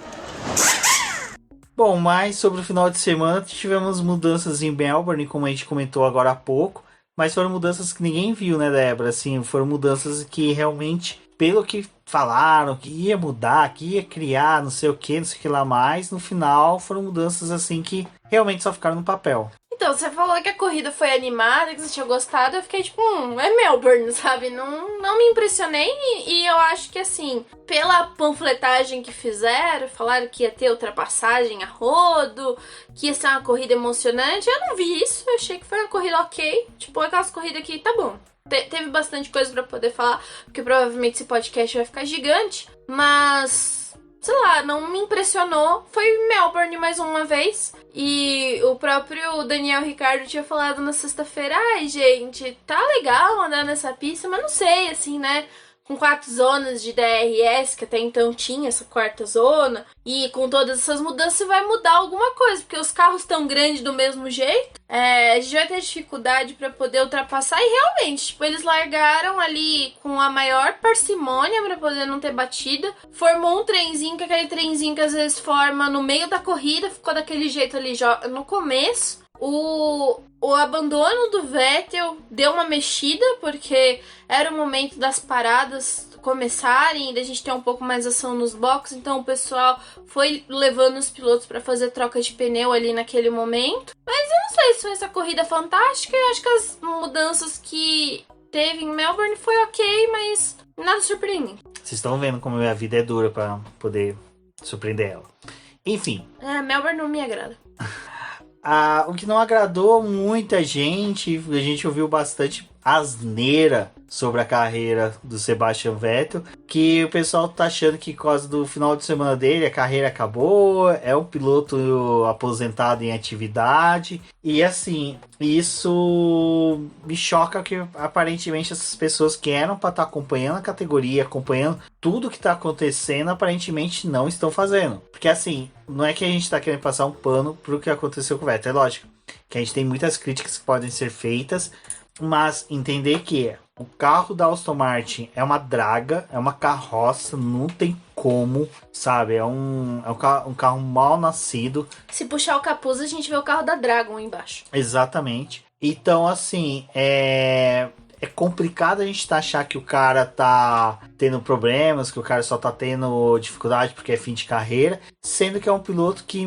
Bom, mas sobre o final de semana tivemos mudanças em Melbourne, como a gente comentou agora há pouco, mas foram mudanças que ninguém viu, né, Débora? Assim, foram mudanças que realmente, pelo que falaram, que ia mudar, que ia criar, não sei o que lá mais, no final foram mudanças assim que realmente só ficaram no papel. Então, você falou que a corrida foi animada, que você tinha gostado, eu fiquei tipo, é Melbourne, sabe? Não me impressionei e eu acho que assim, pela panfletagem que fizeram, falaram que ia ter ultrapassagem a rodo, que ia ser uma corrida emocionante, eu não vi isso, eu achei que foi uma corrida ok, tipo aquelas corridas que tá bom. Teve bastante coisa pra poder falar, porque provavelmente esse podcast vai ficar gigante, mas sei lá, não me impressionou. Foi Melbourne mais uma vez. E o próprio Daniel Ricciardo tinha falado na sexta-feira: ai, gente, tá legal andar nessa pista, mas não sei, assim, né? Com 4 zonas de DRS, que até então tinha essa quarta zona, e com todas essas mudanças vai mudar alguma coisa, porque os carros estão grandes do mesmo jeito, a gente vai ter dificuldade para poder ultrapassar, e realmente, tipo, eles largaram ali com a maior parcimônia para poder não ter batida, formou um trenzinho, que é aquele trenzinho que às vezes forma no meio da corrida, ficou daquele jeito ali já no começo. O abandono do Vettel deu uma mexida, porque era o momento das paradas começarem e da gente ter um pouco mais ação nos boxes, então o pessoal foi levando os pilotos para fazer troca de pneu ali naquele momento. Mas eu não sei se foi essa corrida fantástica, eu acho que as mudanças que teve em Melbourne foi ok, mas nada surpreendente. Vocês estão vendo como a vida é dura para poder surpreender ela. Enfim. Melbourne não me agrada. O que não agradou muita gente, a gente ouviu bastante asneira sobre a carreira do Sebastian Vettel, que o pessoal tá achando que por causa do final de semana dele a carreira acabou, é um piloto aposentado em atividade, e assim, isso me choca que aparentemente essas pessoas que eram para estar acompanhando a categoria, acompanhando tudo que tá acontecendo, aparentemente não estão fazendo, porque assim, não é que a gente tá querendo passar um pano pro que aconteceu com o Vettel, é lógico que a gente tem muitas críticas que podem ser feitas, mas entender que o carro da Aston Martin é uma draga, é uma carroça, não tem como, sabe? É um carro mal nascido. Se puxar o capuz, a gente vê o carro da Dragon embaixo. Exatamente. Então, assim, é complicado a gente achar que o cara tá tendo problemas, que o cara só tá tendo dificuldade porque é fim de carreira, sendo que é um piloto que,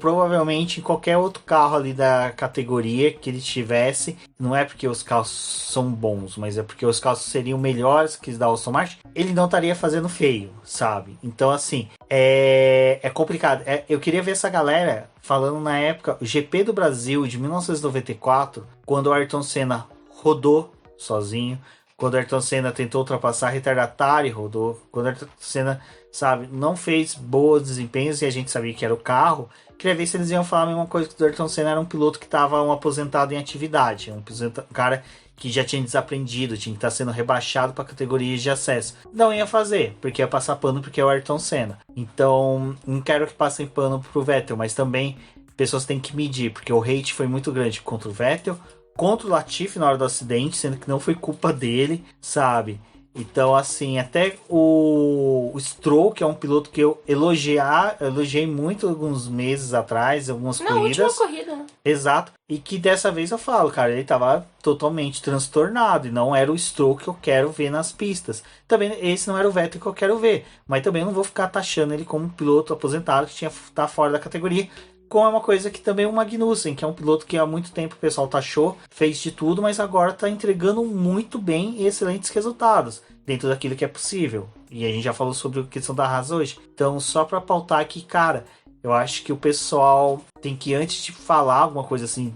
provavelmente em qualquer outro carro ali da categoria que ele tivesse, não é porque os carros são bons, mas é porque os carros seriam melhores que os da Aston Martin, ele não estaria fazendo feio, sabe? Então, assim, é complicado. Eu queria ver essa galera falando na época, o GP do Brasil de 1994, quando o Ayrton Senna rodou sozinho, quando o Ayrton Senna tentou ultrapassar retardatário e rodou, quando o Ayrton Senna, sabe, não fez bons desempenhos e a gente sabia que era o carro. Queria ver se eles iam falar a mesma coisa, que o Ayrton Senna era um piloto que estava aposentado em atividade, um cara que já tinha desaprendido, tinha que estar sendo rebaixado para categorias de acesso. Não ia fazer, porque ia passar pano porque é o Ayrton Senna. Então, não quero que passem pano pro Vettel, mas também pessoas têm que medir, porque o hate foi muito grande contra o Vettel, contra o Latifi na hora do acidente, sendo que não foi culpa dele, sabe? Então, assim, até o Stroll, que é um piloto que eu elogiei muito alguns meses atrás, algumas corridas. Na última corrida, né? Exato. E que dessa vez eu falo, cara, ele tava totalmente transtornado e não era o Stroll que eu quero ver nas pistas. Também esse não era o Vettel que eu quero ver, mas também eu não vou ficar taxando ele como um piloto aposentado que tinha que estar fora da categoria. Como é uma coisa que também o Magnussen, que é um piloto que há muito tempo o pessoal taxou, fez de tudo, mas agora está entregando muito bem e excelentes resultados, dentro daquilo que é possível. E a gente já falou sobre a questão da Haas hoje. Então, só para pautar aqui, cara, eu acho que o pessoal tem que, antes de falar alguma coisa assim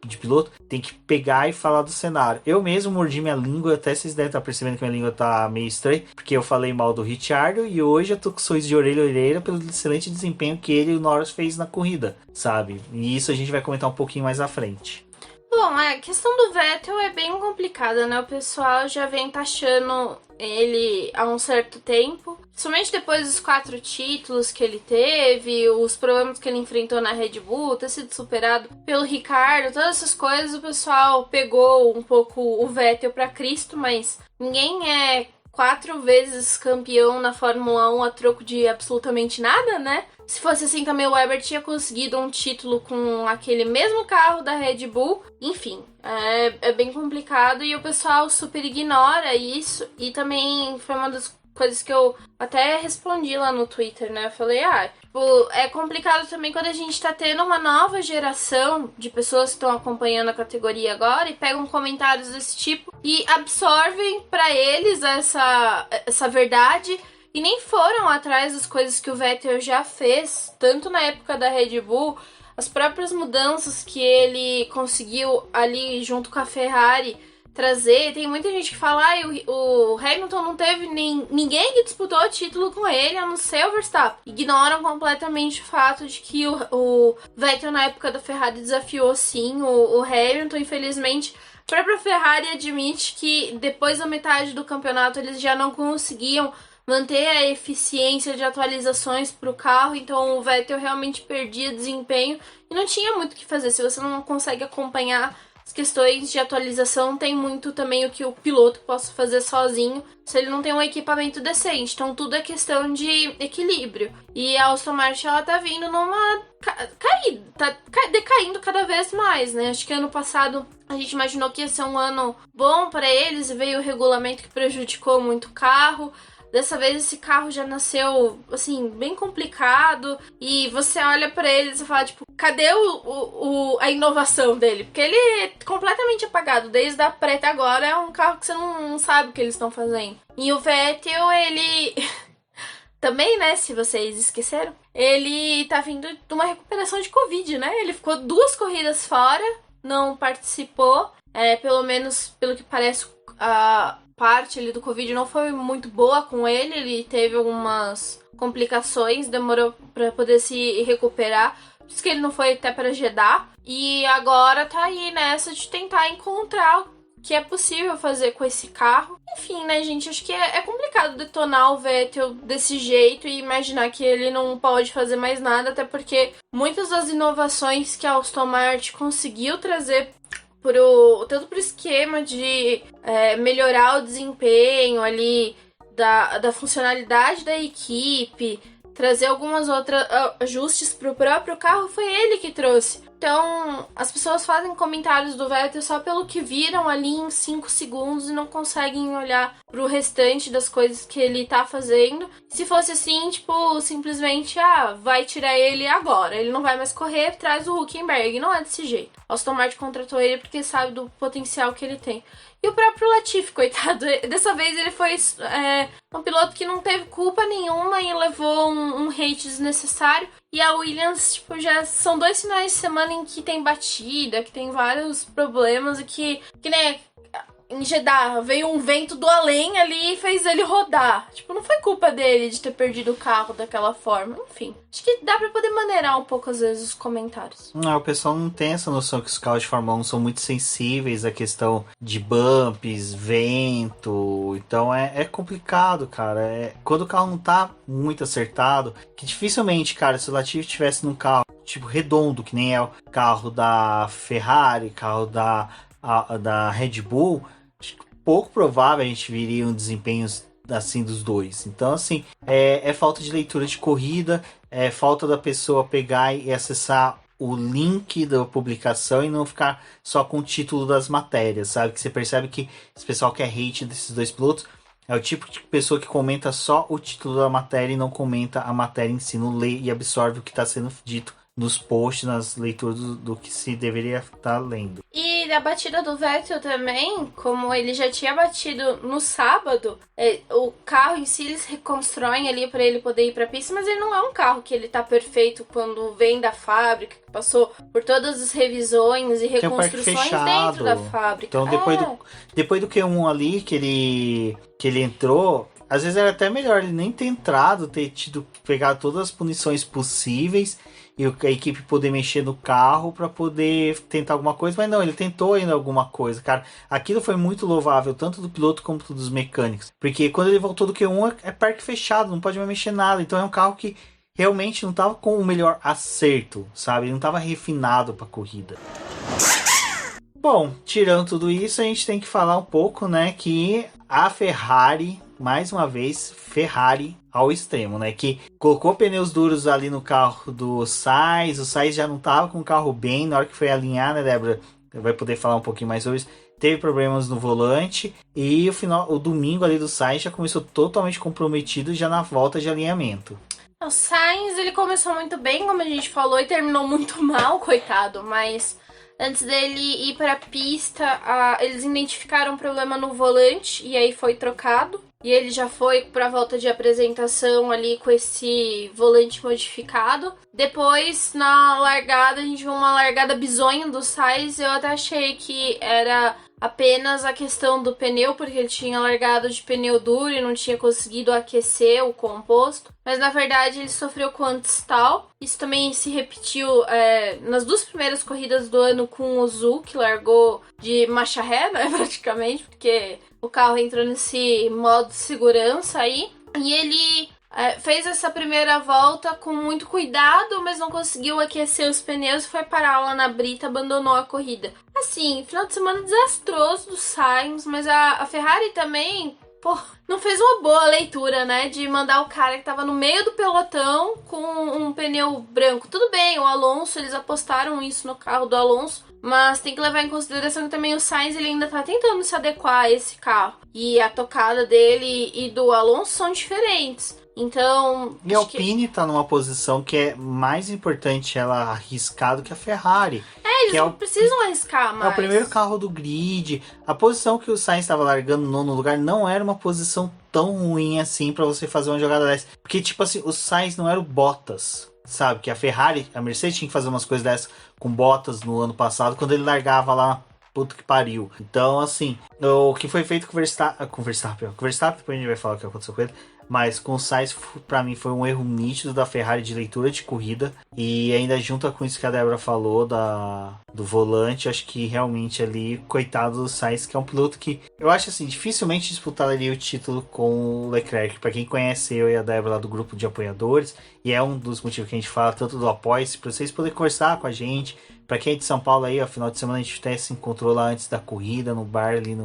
de piloto, tem que pegar e falar do cenário. Eu mesmo mordi minha língua, até vocês devem estar percebendo que minha língua tá meio estranha, porque eu falei mal do Ricciardo e hoje eu tô com sorriso de orelha a orelha pelo excelente desempenho que ele e o Norris fez na corrida, sabe? E isso a gente vai comentar um pouquinho mais à frente. Bom, a questão do Vettel é bem complicada, né? O pessoal já vem taxando ele há um certo tempo. Somente depois dos 4 títulos que ele teve, os problemas que ele enfrentou na Red Bull, ter sido superado pelo Ricciardo, todas essas coisas, o pessoal pegou um pouco o Vettel pra Cristo, mas ninguém é 4 vezes campeão na Fórmula 1 a troco de absolutamente nada, né? Se fosse assim também o Weber tinha conseguido um título com aquele mesmo carro da Red Bull. Enfim, é bem complicado e o pessoal super ignora isso. E também foi uma das coisas que eu até respondi lá no Twitter, né? Eu falei, é complicado também quando a gente tá tendo uma nova geração de pessoas que estão acompanhando a categoria agora e pegam comentários desse tipo e absorvem pra eles essa verdade e nem foram atrás das coisas que o Vettel já fez, tanto na época da Red Bull, as próprias mudanças que ele conseguiu ali junto com a Ferrari trazer. Tem muita gente que fala, o Hamilton não teve ninguém que disputou o título com ele, a não ser o Verstappen. Ignoram completamente o fato de que o Vettel na época da Ferrari desafiou sim o Hamilton. Infelizmente, a própria Ferrari admite que depois da metade do campeonato eles já não conseguiam manter a eficiência de atualizações para o carro, então o Vettel realmente perdia desempenho e não tinha muito o que fazer. Se você não consegue acompanhar as questões de atualização, tem muito também o que o piloto possa fazer sozinho, se ele não tem um equipamento decente. Então tudo é questão de equilíbrio. E a Aston Martin, ela tá vindo numa caída, tá decaindo cada vez mais, né? Acho que ano passado a gente imaginou que ia ser um ano bom para eles, e veio o regulamento que prejudicou muito o carro. Dessa vez esse carro já nasceu, assim, bem complicado. E você olha pra ele e você fala, tipo, cadê a inovação dele? Porque ele é completamente apagado. Desde a pré até agora é um carro que você não sabe o que eles estão fazendo. E o Vettel, ele... Também, né, se vocês esqueceram, ele tá vindo de uma recuperação de Covid, né? Ele ficou 2 corridas fora não participou. Pelo menos, pelo que parece, a parte ali do Covid não foi muito boa com ele. Ele teve algumas complicações, demorou para poder se recuperar. Por isso que ele não foi até para Jeddah. E agora tá aí nessa de tentar encontrar o que é possível fazer com esse carro. Enfim, né, gente? Acho que é complicado detonar o Vettel desse jeito e imaginar que ele não pode fazer mais nada, até porque muitas das inovações que a Aston Martin conseguiu trazer tanto pro esquema de melhorar o desempenho ali da funcionalidade da equipe, trazer algumas outras ajustes pro próprio carro, foi ele que trouxe. Então, as pessoas fazem comentários do Vettel só pelo que viram ali em 5 segundos e não conseguem olhar pro restante das coisas que ele tá fazendo. Se fosse assim, tipo, simplesmente, vai tirar ele agora, ele não vai mais correr, traz o Hülkenberg. Não é desse jeito. Aston Martin contratou ele porque sabe do potencial que ele tem. E o próprio Latifi, coitado, dessa vez ele foi um piloto que não teve culpa nenhuma e levou um hate desnecessário. E a Williams, tipo, já são 2 finais de semana em que tem batida, que tem vários problemas e que nem em Jeddah veio um vento do além ali e fez ele rodar. Tipo, não foi culpa dele de ter perdido o carro daquela forma. Enfim, acho que dá pra poder maneirar um pouco, às vezes, os comentários. O pessoal não tem essa noção que os carros de Fórmula 1 são muito sensíveis à questão de bumps, vento. Então é complicado, cara. Quando o carro não tá muito acertado, que dificilmente, cara, se o Latifi estivesse num carro tipo redondo, que nem é o carro da Ferrari, carro da Red Bull, pouco provável a gente viria um desempenho assim dos dois. Então, assim, é falta de leitura de corrida, é falta da pessoa pegar e acessar o link da publicação e não ficar só com o título das matérias, sabe? Que você percebe que esse pessoal que é hate desses dois pilotos é o tipo de pessoa que comenta só o título da matéria e não comenta a matéria em si, não lê e absorve o que está sendo dito nos posts, nas leituras do que se deveria estar lendo. E a batida do Vettel também, como ele já tinha batido no sábado, o carro em si eles reconstroem ali para ele poder ir para a pista, mas ele não é um carro que ele tá perfeito quando vem da fábrica, que passou por todas as revisões e reconstruções dentro da fábrica. Então depois do Q1 ali que ele entrou, às vezes era até melhor ele nem ter entrado, ter pegado todas as punições possíveis e a equipe poder mexer no carro para poder tentar alguma coisa, mas não, ele tentou ainda alguma coisa, cara. Aquilo foi muito louvável, tanto do piloto como dos mecânicos, porque quando ele voltou do Q1 é parque fechado, não pode mais mexer nada, então é um carro que realmente não tava com o melhor acerto, sabe? Ele não tava refinado para corrida. Bom, tirando tudo isso, a gente tem que falar um pouco, né, que a Ferrari, mais uma vez, Ferrari ao extremo, né, que colocou pneus duros ali no carro do Sainz, o Sainz já não tava com o carro bem, na hora que foi alinhar, né, Débora, vai poder falar um pouquinho mais sobre isso, teve problemas no volante, e o domingo ali do Sainz já começou totalmente comprometido já na volta de alinhamento. O Sainz, ele começou muito bem, como a gente falou, e terminou muito mal, coitado, mas antes dele ir para a pista, eles identificaram um problema no volante e aí foi trocado. E ele já foi para a volta de apresentação ali com esse volante modificado. Depois, na largada, a gente viu uma largada bizonha do Sainz. Eu até achei que era apenas a questão do pneu, porque ele tinha largado de pneu duro e não tinha conseguido aquecer o composto. Mas, na verdade, ele sofreu com anti-stall. Isso também se repetiu nas 2 primeiras corridas do ano com o Zhou, que largou de marcha ré, né, praticamente, porque o carro entrou nesse modo de segurança aí. E ele fez essa primeira volta com muito cuidado, mas não conseguiu aquecer os pneus e foi parar lá na brita, abandonou a corrida. Assim, final de semana desastroso do Sainz, mas a Ferrari também, não fez uma boa leitura, né, de mandar o cara que tava no meio do pelotão com um pneu branco. Tudo bem, o Alonso, eles apostaram isso no carro do Alonso, mas tem que levar em consideração que também o Sainz ele ainda tá tentando se adequar a esse carro. E a tocada dele e do Alonso são diferentes. Então... E a Alpine tá numa posição que é mais importante ela arriscar do que a Ferrari. Eles não precisam arriscar mais. É o primeiro carro do grid. A posição que o Sainz estava largando no nono lugar não era uma posição tão ruim assim para você fazer uma jogada dessa. Porque, tipo assim, o Sainz não era o Bottas. sabe? Que a Ferrari, a Mercedes tinha que fazer umas coisas dessas com Bottas no ano passado, quando ele largava lá, puto que pariu. Então, assim, o que foi feito com o Verstappen, depois a gente vai falar o que aconteceu com ele, mas com o Sainz, pra mim, foi um erro nítido da Ferrari de leitura de corrida, e ainda junto com isso que a Débora falou do volante, acho que realmente ali, coitado do Sainz, que é um piloto que, eu acho assim, dificilmente disputaria o título com o Leclerc. Pra quem conhece eu e a Débora lá do grupo de apoiadores, e é um dos motivos que a gente fala tanto do Apoia-se, pra vocês poderem conversar com a gente. Pra quem é de São Paulo aí, ó, final de semana a gente até se encontrou lá antes da corrida, no bar ali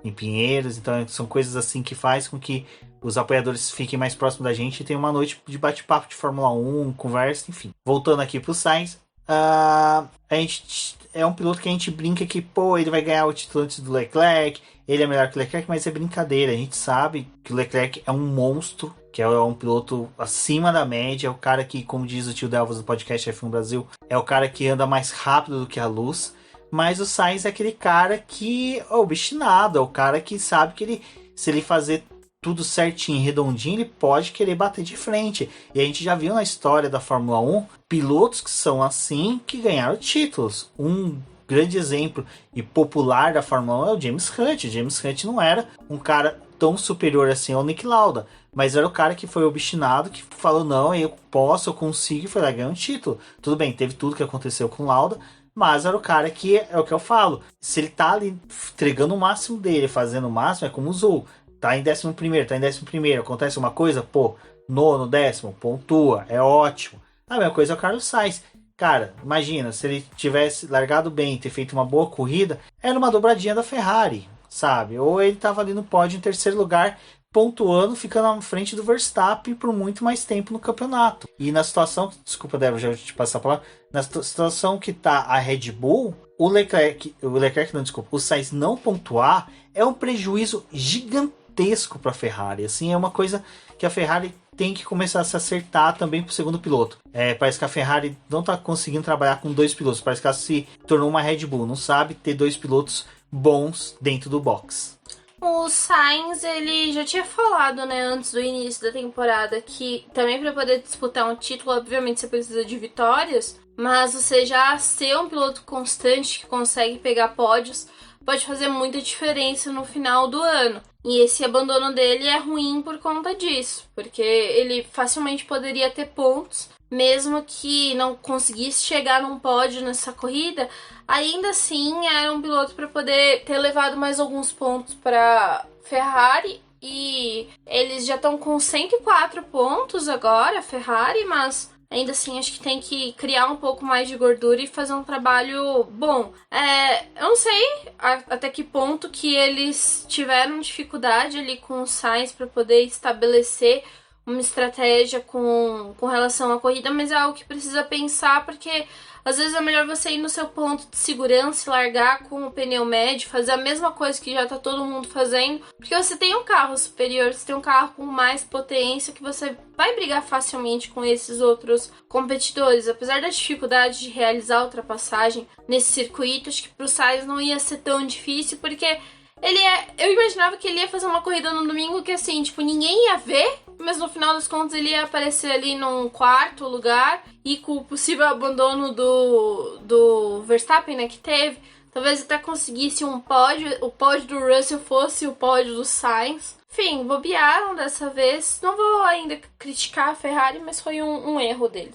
em Pinheiros. Então são coisas assim que faz com que os apoiadores fiquem mais próximos da gente e tenham uma noite de bate-papo de Fórmula 1, conversa, enfim. Voltando aqui pro Sainz, a gente é um piloto que a gente brinca que, pô, ele vai ganhar o título antes do Leclerc, ele é melhor que o Leclerc, mas é brincadeira. A gente sabe que o Leclerc é um monstro, que é um piloto acima da média, é o cara que, como diz o tio Delvas do podcast F1 Brasil, é o cara que anda mais rápido do que a luz. Mas o Sainz é aquele cara que é obstinado, é o cara que sabe que se ele fazer tudo certinho, redondinho, ele pode querer bater de frente. E a gente já viu na história da Fórmula 1 pilotos que são assim, que ganharam títulos. Um grande exemplo e popular da Fórmula 1 é o James Hunt. O James Hunt não era um cara tão superior assim ao Nick Lauda, mas era o cara que foi obstinado, que falou, não, eu posso, eu consigo, e foi lá ganhar um título. Tudo bem, teve tudo que aconteceu com o Lauda, mas era o cara que, é o que eu falo, se ele tá ali entregando o máximo dele, fazendo o máximo, é como o Zul. Tá em 11º, acontece uma coisa, pô, nono, 10º, pontua, é ótimo. A mesma coisa é o Carlos Sainz. Cara, imagina, se ele tivesse largado bem, ter feito uma boa corrida, era uma dobradinha da Ferrari, sabe? Ou ele tava ali no pódio em terceiro lugar, pontuando, ficando na frente do Verstappen por muito mais tempo no campeonato. E na situação, desculpa, Débora, já te passar a palavra, na situação que tá a Red Bull, o Sainz não pontuar é um prejuízo gigantesco para a Ferrari. Assim, é uma coisa que a Ferrari tem que começar a se acertar também pro segundo piloto. Parece que a Ferrari não tá conseguindo trabalhar com dois pilotos, parece que ela se tornou uma Red Bull, não sabe ter dois pilotos bons dentro do box. O Sainz, ele já tinha falado, né, antes do início da temporada, que também para poder disputar um título, obviamente você precisa de vitórias, mas você já ser um piloto constante que consegue pegar pódios pode fazer muita diferença no final do ano. E esse abandono dele é ruim por conta disso, porque ele facilmente poderia ter pontos, mesmo que não conseguisse chegar num pódio nessa corrida, ainda assim era um piloto para poder ter levado mais alguns pontos para Ferrari. E eles já estão com 104 pontos agora, Ferrari, mas ainda assim acho que tem que criar um pouco mais de gordura e fazer um trabalho bom. Eu não sei até que ponto que eles tiveram dificuldade ali com o Sainz para poder estabelecer uma estratégia com relação à corrida, mas é algo que precisa pensar, porque às vezes é melhor você ir no seu ponto de segurança e largar com o pneu médio, fazer a mesma coisa que já tá todo mundo fazendo, porque você tem um carro superior, você tem um carro com mais potência, que você vai brigar facilmente com esses outros competidores. Apesar da dificuldade de realizar a ultrapassagem nesse circuito, acho que pro Sainz não ia ser tão difícil, porque eu imaginava que ele ia fazer uma corrida no domingo que, assim, tipo, ninguém ia ver, mas no final das contas ele ia aparecer ali num quarto lugar, e com o possível abandono do Verstappen, né, que teve, talvez até conseguisse um pódio, o pódio do Russell fosse o pódio do Sainz. Enfim, bobearam dessa vez. Não vou ainda criticar a Ferrari, mas foi um erro dele.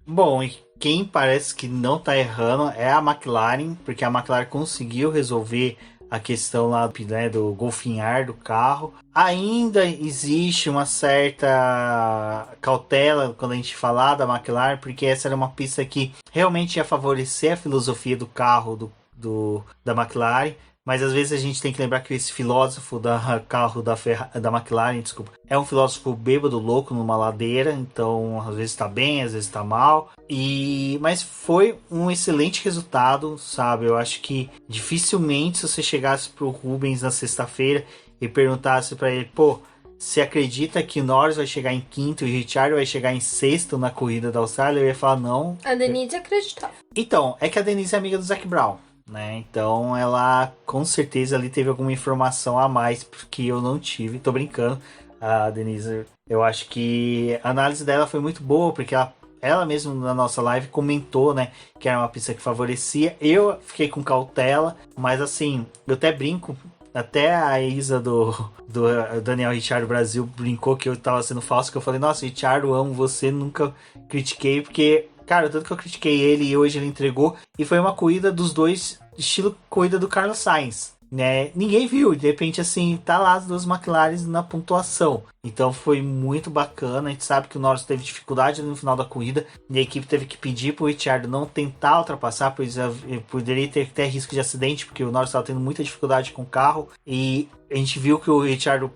Bom, e quem parece que não tá errando é a McLaren, porque a McLaren conseguiu resolver a questão lá, né, do golfinhar do carro. Ainda existe uma certa cautela quando a gente falar da McLaren, porque essa era uma pista que realmente ia favorecer a filosofia do carro da McLaren. Mas às vezes a gente tem que lembrar que esse filósofo da carro da McLaren, desculpa, é um filósofo bêbado, louco numa ladeira, então às vezes tá bem, às vezes tá mal. Mas foi um excelente resultado, sabe? Eu acho que dificilmente se você chegasse pro Rubens na sexta-feira e perguntasse para ele, pô, você acredita que Norris vai chegar em quinto e o Ricciardo vai chegar em sexto na corrida da Austrália? Eu ia falar não. A Denise acreditava. Então, é que a Denise é amiga do Zac Brown, né? Então ela com certeza ali teve alguma informação a mais que eu não tive. Tô brincando. a Denise. Eu acho que a análise dela foi muito boa, porque ela mesma na nossa live comentou, né, que era uma pista que favorecia. Eu fiquei com cautela, mas assim, eu até brinco. Até a Isa do Daniel Ricciardo Brasil brincou que eu tava sendo falso, que eu falei, nossa, Ricciardo, amo você, nunca critiquei, porque, cara, tanto que eu critiquei ele e hoje ele entregou, e foi uma corrida dos dois, estilo corrida do Carlos Sainz, né? Ninguém viu, de repente, assim, tá lá as duas McLaren na pontuação. Então foi muito bacana. A gente sabe que o Norris teve dificuldade no final da corrida e a equipe teve que pedir pro Ricciardo não tentar ultrapassar, pois poderia ter até risco de acidente, porque o Norris estava tendo muita dificuldade com o carro. E a gente viu que o Ricciardo,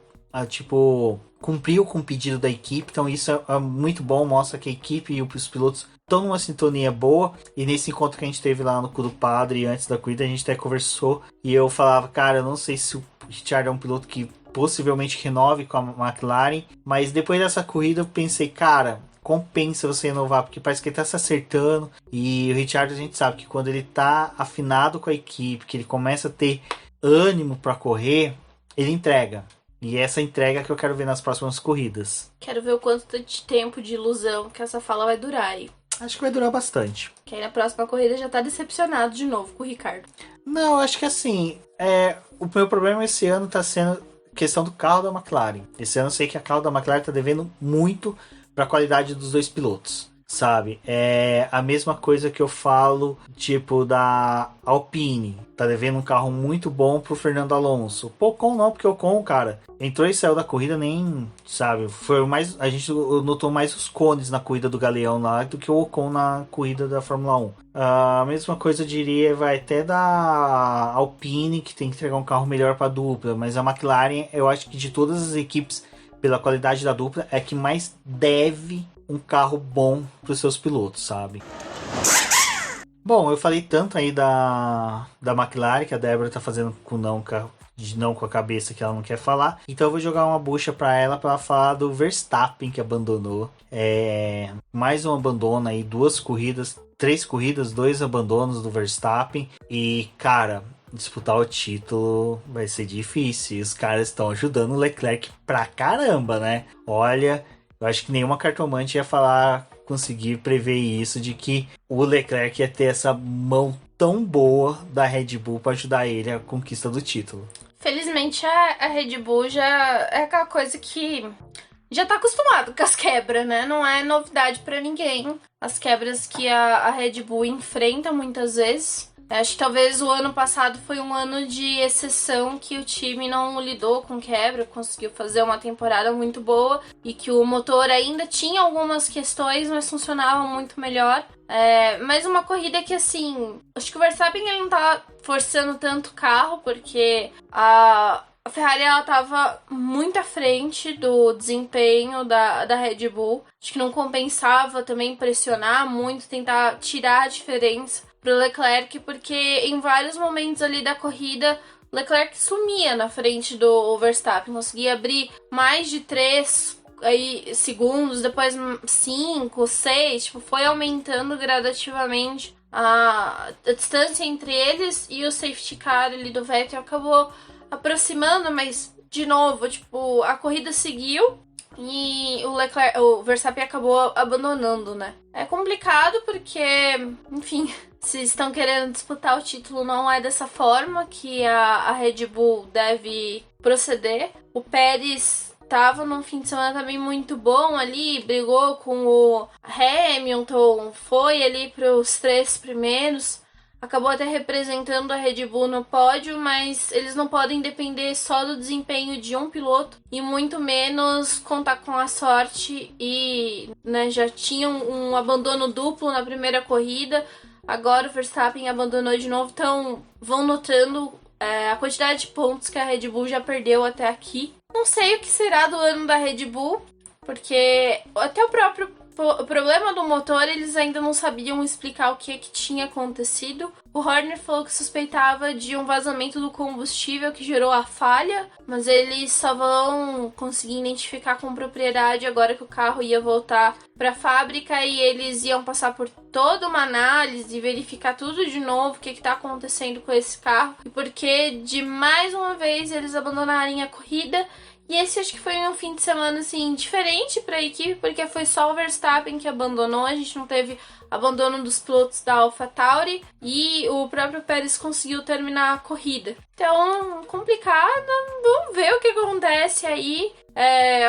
cumpriu com o pedido da equipe. Então isso é muito bom, mostra que a equipe e os pilotos estão numa sintonia boa. E nesse encontro que a gente teve lá no Cu do Padre antes da corrida, a gente até conversou e eu falava, cara, eu não sei se o Ricciardo é um piloto que possivelmente renove com a McLaren, mas depois dessa corrida eu pensei, cara, compensa você renovar, porque parece que ele tá se acertando. E o Ricciardo, a gente sabe que quando ele tá afinado com a equipe, que ele começa a ter ânimo para correr, ele entrega. E essa entrega que eu quero ver nas próximas corridas. Quero ver o quanto de tempo de ilusão que essa fala vai durar aí. Acho que vai durar bastante. Que aí na próxima corrida já tá decepcionado de novo com o Ricardo. Não, acho que assim, o meu problema esse ano tá sendo questão do carro da McLaren. Esse ano eu sei que a carro da McLaren tá devendo muito para a qualidade dos dois pilotos, sabe? É a mesma coisa que eu falo, tipo, da Alpine. Tá devendo um carro muito bom pro Fernando Alonso. O Ocon não, porque o Ocon, cara, entrou e saiu da corrida nem, sabe? Foi mais, a gente notou mais os cones na corrida do Galeão lá do que o Ocon na corrida da Fórmula 1. A mesma coisa eu diria vai até da Alpine, que tem que entregar um carro melhor para dupla, mas a McLaren, eu acho que de todas as equipes, pela qualidade da dupla, é que mais deve um carro bom para os seus pilotos, sabe? Bom, eu falei tanto aí da McLaren, que a Débora tá fazendo não com a cabeça, que ela não quer falar. Então eu vou jogar uma bucha para ela falar do Verstappen, que abandonou. Mais um abandono aí, 3 corridas, 2 abandonos do Verstappen. E, cara, disputar o título vai ser difícil. E os caras estão ajudando o Leclerc pra caramba, né? Olha, eu acho que nenhuma cartomante ia conseguir prever isso, de que o Leclerc ia ter essa mão tão boa da Red Bull para ajudar ele à conquista do título. Felizmente a Red Bull já é aquela coisa que já tá acostumado com as quebras, né? Não é novidade para ninguém. As quebras que a Red Bull enfrenta muitas vezes. Acho que talvez o ano passado foi um ano de exceção, que o time não lidou com quebra, conseguiu fazer uma temporada muito boa e que o motor ainda tinha algumas questões, mas funcionava muito melhor. Mas uma corrida que, assim, acho que o Verstappen ele não tá forçando tanto o carro, porque a Ferrari ela tava muito à frente do desempenho da Red Bull. Acho que não compensava também pressionar muito, tentar tirar a diferença pro Leclerc, porque em vários momentos ali da corrida Leclerc sumia na frente do Verstappen, conseguia abrir mais de 3 segundos, depois 5, 6, foi aumentando gradativamente a distância entre eles, e o safety car ali do Vettel acabou aproximando, mas de novo, a corrida seguiu e o Verstappen acabou abandonando, né? É complicado porque, enfim, se estão querendo disputar o título, não é dessa forma que a Red Bull deve proceder. O Pérez estava num fim de semana também muito bom ali, brigou com o Hamilton, foi ali para os 3 primeiros. Acabou até representando a Red Bull no pódio, mas eles não podem depender só do desempenho de um piloto e muito menos contar com a sorte. E já tinham um abandono duplo na primeira corrida, agora o Verstappen abandonou de novo, então vão notando a quantidade de pontos que a Red Bull já perdeu até aqui. Não sei o que será do ano da Red Bull, porque até o problema do motor, eles ainda não sabiam explicar o que tinha acontecido. O Horner falou que suspeitava de um vazamento do combustível que gerou a falha, mas eles só vão conseguir identificar com propriedade agora que o carro ia voltar para a fábrica e eles iam passar por toda uma análise e verificar tudo de novo, o que está acontecendo com esse carro e porque de mais uma vez eles abandonarem a corrida. E esse acho que foi um fim de semana assim diferente para a equipe, porque foi só o Verstappen que abandonou, a gente não teve abandono dos pilotos da AlphaTauri e o próprio Pérez conseguiu terminar a corrida. Então, complicado, vamos ver o que acontece aí.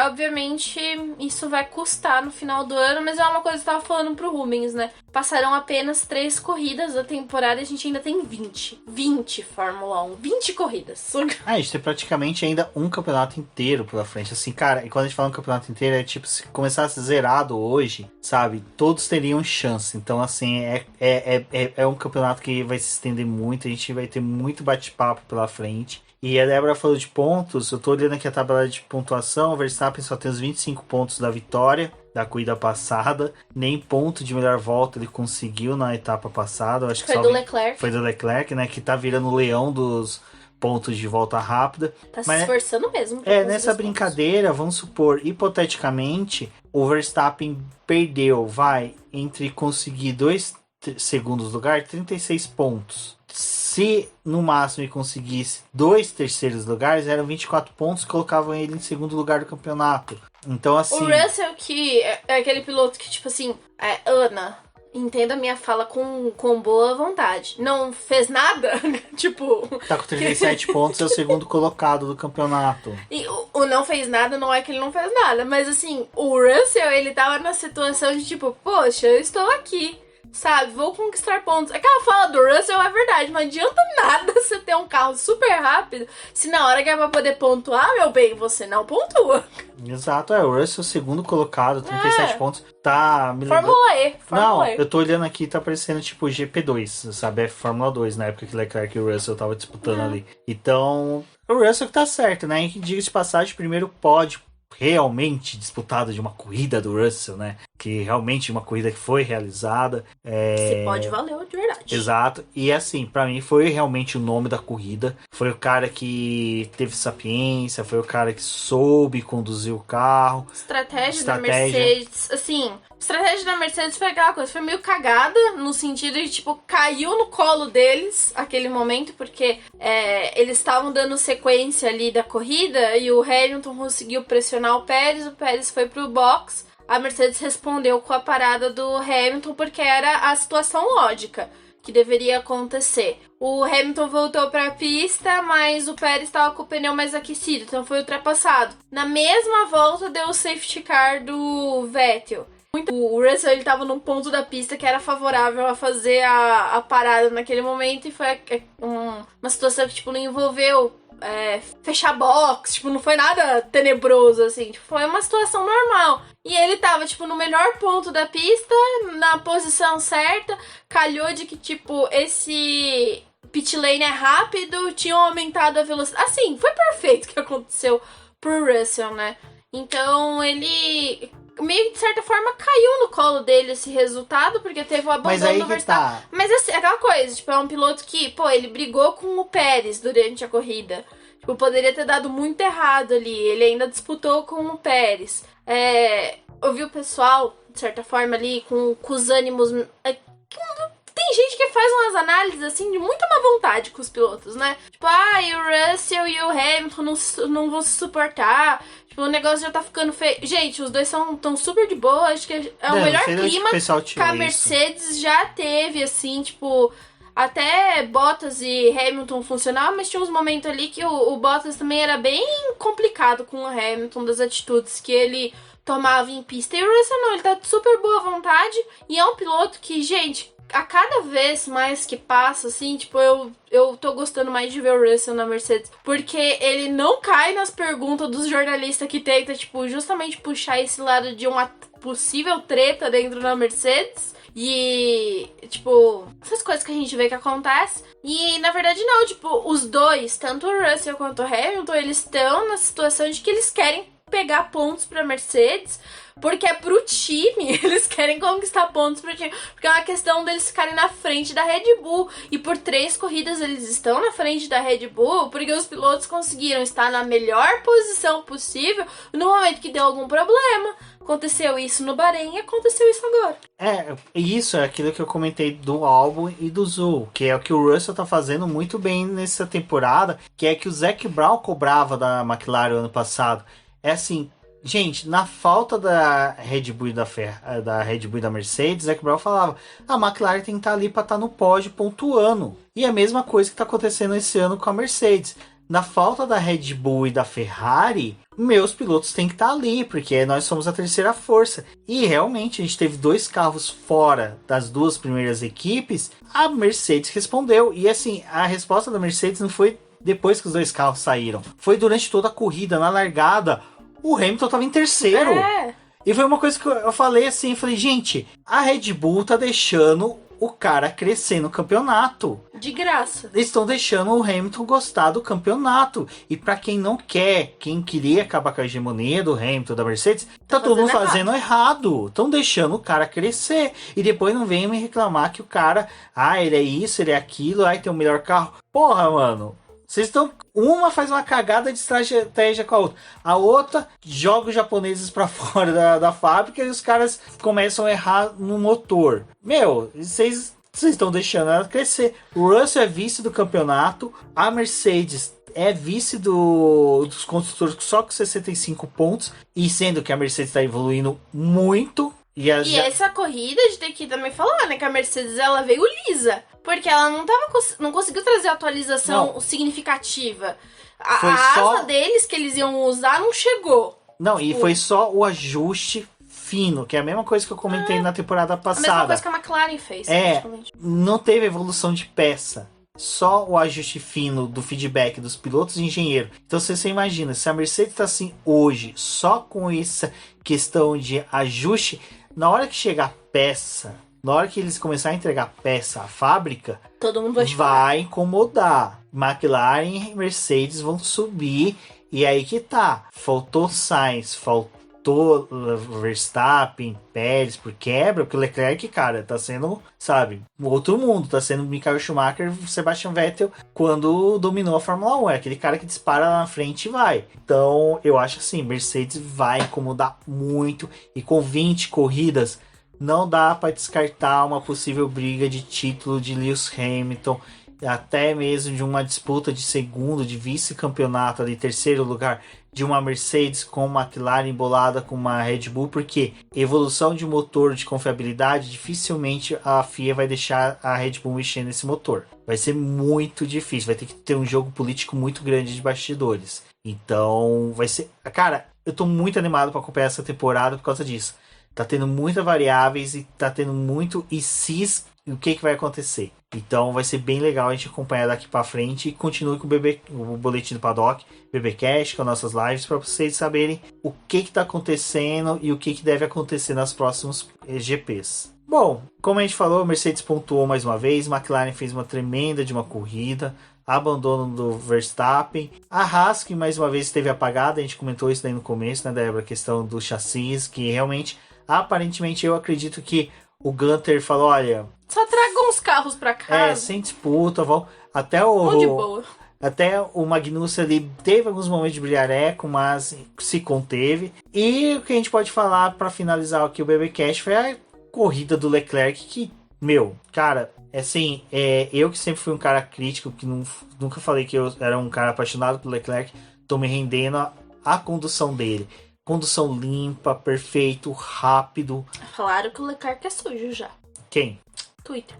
Obviamente, isso vai custar no final do ano, mas é uma coisa que eu tava falando pro Rubens, né? Passarão apenas 3 corridas da temporada e a gente ainda tem 20. 20 Fórmula 1, 20 corridas. A gente tem praticamente ainda um campeonato inteiro pela frente. Assim, cara, e quando a gente fala um campeonato inteiro, é tipo, se começasse zerado hoje, sabe? Todos teriam chance. Então, assim, é um campeonato que vai se estender muito, a gente vai ter muito bate-papo pela frente. E a Débora falou de pontos, eu tô olhando aqui a tabela de pontuação, o Verstappen só tem os 25 pontos da vitória da corrida passada, nem ponto de melhor volta ele conseguiu na etapa passada. Eu acho que foi do Leclerc. Foi do Leclerc, né, que tá virando o leão dos pontos de volta rápida. Tá se esforçando mesmo. Nessa brincadeira, vamos supor, hipoteticamente, o Verstappen perdeu, entre conseguir 2 segundos lugar, 36 pontos. Se no máximo ele conseguisse 2 terceiros lugares, eram 24 pontos, colocavam ele em segundo lugar do campeonato. Então, assim... O Russell, que é aquele piloto que, tipo assim, Ana, entenda a minha fala com boa vontade. Não fez nada? Tipo... Tá com 37 pontos, é o segundo colocado do campeonato. E o não fez nada não é que ele não fez nada, mas assim, o Russell, ele tava na situação de tipo, poxa, eu estou aqui. Sabe, vou conquistar pontos. Aquela fala do Russell é verdade, não adianta nada você ter um carro super rápido se na hora que é pra poder pontuar, meu bem, você não pontua. Exato, o Russell segundo colocado, 37 pontos, tá... Fórmula E. Não, eu tô olhando aqui, tá parecendo tipo GP2, sabe, é Fórmula 2, na época que Leclerc e o Russell tava disputando ali. Então, o Russell que tá certo, né, e diga de passagem, primeiro pódio realmente disputado de uma corrida do Russell, né? Que realmente uma corrida que foi realizada. Esse pódio valeu de verdade. Exato. E assim, pra mim foi realmente o nome da corrida. Foi o cara que teve sapiência, foi o cara que soube conduzir o carro. Estratégia da Mercedes, assim... estratégia da Mercedes foi aquela coisa, foi meio cagada, no sentido de, tipo, caiu no colo deles aquele momento, porque eles estavam dando sequência ali da corrida e o Hamilton conseguiu pressionar o Pérez foi pro box, a Mercedes respondeu com a parada do Hamilton, porque era a situação lógica que deveria acontecer. O Hamilton voltou para a pista, mas o Pérez estava com o pneu mais aquecido, então foi ultrapassado. Na mesma volta deu o safety car do Vettel. O Russell, ele tava num ponto da pista que era favorável a fazer a parada naquele momento, e foi uma situação que, tipo, não envolveu fechar box, tipo, não foi nada tenebroso, assim, tipo, foi uma situação normal. E ele tava, tipo, no melhor ponto da pista, na posição certa, calhou de que, tipo, esse pit lane é rápido, tinham aumentado a velocidade. Assim, foi perfeito o que aconteceu pro Russell, né? Então, ele... meio de certa forma caiu no colo dele esse resultado, porque teve o abandono do Verstappen. Tá. Mas assim, aquela coisa, tipo, é um piloto que, pô, ele brigou com o Pérez durante a corrida. Tipo, poderia ter dado muito errado ali. Ele ainda disputou com o Pérez. Eu vi o pessoal, de certa forma, ali, com os ânimos... Tem gente que faz umas análises, assim, de muita má vontade com os pilotos, né? Tipo, e o Russell e o Hamilton não vão se suportar. Tipo, o negócio já tá ficando feio. Gente, os dois tão super de boa. Acho que é o melhor clima que a Mercedes já teve, assim, tipo... Até Bottas e Hamilton funcionavam, mas tinha uns momentos ali que o Bottas também era bem complicado com o Hamilton, das atitudes que ele tomava em pista. E o Russell não, ele tá de super boa vontade. E é um piloto que, gente... a cada vez mais que passa, assim, tipo, eu tô gostando mais de ver o Russell na Mercedes, porque ele não cai nas perguntas dos jornalistas que tenta, tipo, justamente puxar esse lado de uma possível treta dentro da Mercedes, e, tipo, essas coisas que a gente vê que acontece, e, na verdade, não, tipo, os dois, tanto o Russell quanto o Hamilton, eles estão na situação de que eles querem pegar pontos pra Mercedes, porque é pro time, eles querem conquistar pontos pro time, porque é uma questão deles ficarem na frente da Red Bull, e por 3 corridas eles estão na frente da Red Bull, porque os pilotos conseguiram estar na melhor posição possível no momento que deu algum problema. Aconteceu isso no Bahrein e aconteceu isso agora. Isso é aquilo que eu comentei do Albon e do Zhou, que é o que o Russell tá fazendo muito bem nessa temporada, que é que o Zac Brown cobrava da McLaren ano passado. É assim, gente, na falta da Red Bull e da Red Bull e da Mercedes, Zac Brown falava, a McLaren tem que estar ali para estar no pódio pontuando. E é a mesma coisa que está acontecendo esse ano com a Mercedes. Na falta da Red Bull e da Ferrari, meus pilotos têm que estar ali, porque nós somos a terceira força. E realmente a gente teve 2 carros fora das 2 primeiras equipes, a Mercedes respondeu. E assim, a resposta da Mercedes não foi depois que os 2 carros saíram, foi durante toda a corrida, na largada. O Hamilton estava em terceiro. E foi uma coisa que eu falei assim, gente, a Red Bull tá deixando o cara crescer no campeonato. De graça. Eles estão deixando o Hamilton gostar do campeonato. E pra quem não quer, quem queria acabar com a hegemonia do Hamilton, da Mercedes, tá todo mundo fazendo errado. Estão deixando o cara crescer. E depois não venham me reclamar que o cara, ele é isso, ele é aquilo, tem o melhor carro. Porra, mano. Vocês estão... Uma faz uma cagada de estratégia com a outra. A outra joga os japoneses pra fora da fábrica e os caras começam a errar no motor. Vocês estão deixando ela crescer. O Russell é vice do campeonato. A Mercedes é vice dos construtores só com 65 pontos. E sendo que a Mercedes está evoluindo muito. E essa corrida a gente tem que também falar, né? Que a Mercedes ela veio lisa. Porque ela não conseguiu trazer atualização significativa. A asa deles que eles iam usar não chegou. Não, e foi só o ajuste fino, que é a mesma coisa que eu comentei na temporada passada. A mesma coisa que a McLaren fez, não teve evolução de peça. Só o ajuste fino do feedback dos pilotos e engenheiro. Então você imagina, se a Mercedes está assim hoje, só com essa questão de ajuste, na hora que chegar peça, na hora que eles começarem a entregar peça à fábrica, todo mundo vai incomodar. McLaren e Mercedes vão subir. E aí que tá. Faltou Sainz, faltou Verstappen, Pérez por quebra, porque o Leclerc, cara, tá sendo, outro mundo. Tá sendo Michael Schumacher, Sebastian Vettel quando dominou a Fórmula 1. É aquele cara que dispara lá na frente e vai. Então, eu acho assim, Mercedes vai incomodar muito. E com 20 corridas, não dá para descartar uma possível briga de título de Lewis Hamilton, até mesmo de uma disputa de segundo, de vice-campeonato ali, terceiro lugar, de uma Mercedes com uma McLaren embolada com uma Red Bull, porque evolução de motor, de confiabilidade, dificilmente a FIA vai deixar a Red Bull mexer nesse motor. Vai ser muito difícil, vai ter que ter um jogo político muito grande de bastidores. Então, vai ser... Cara, eu tô muito animado para acompanhar essa temporada por causa disso. Tá tendo muitas variáveis e tá tendo muito o que vai acontecer. Então vai ser bem legal a gente acompanhar daqui pra frente e continue com o Boletim do Paddock, BBcast, com as nossas lives, para vocês saberem o que tá acontecendo e o que deve acontecer nas próximos GPs. Bom, como a gente falou, a Mercedes pontuou mais uma vez, McLaren fez uma tremenda de uma corrida, abandono do Verstappen, a Haas, que mais uma vez esteve apagada, a gente comentou isso daí no começo, né, Débora, a questão do chassis, que realmente, aparentemente, eu acredito que o Gunter falou, olha... Só tragam uns carros pra casa. Sem disputa, vão... Até de boa. Até o Magnussen ali teve alguns momentos de brilhareco, mas se conteve. E o que a gente pode falar para finalizar aqui o BBcast foi a corrida do Leclerc, que, cara, assim, eu que sempre fui um cara crítico, que nunca falei que eu era um cara apaixonado pelo Leclerc, tô me rendendo à condução dele. Condução limpa, perfeito, rápido. Falaram que o Leclerc é sujo já. Quem? Twitter.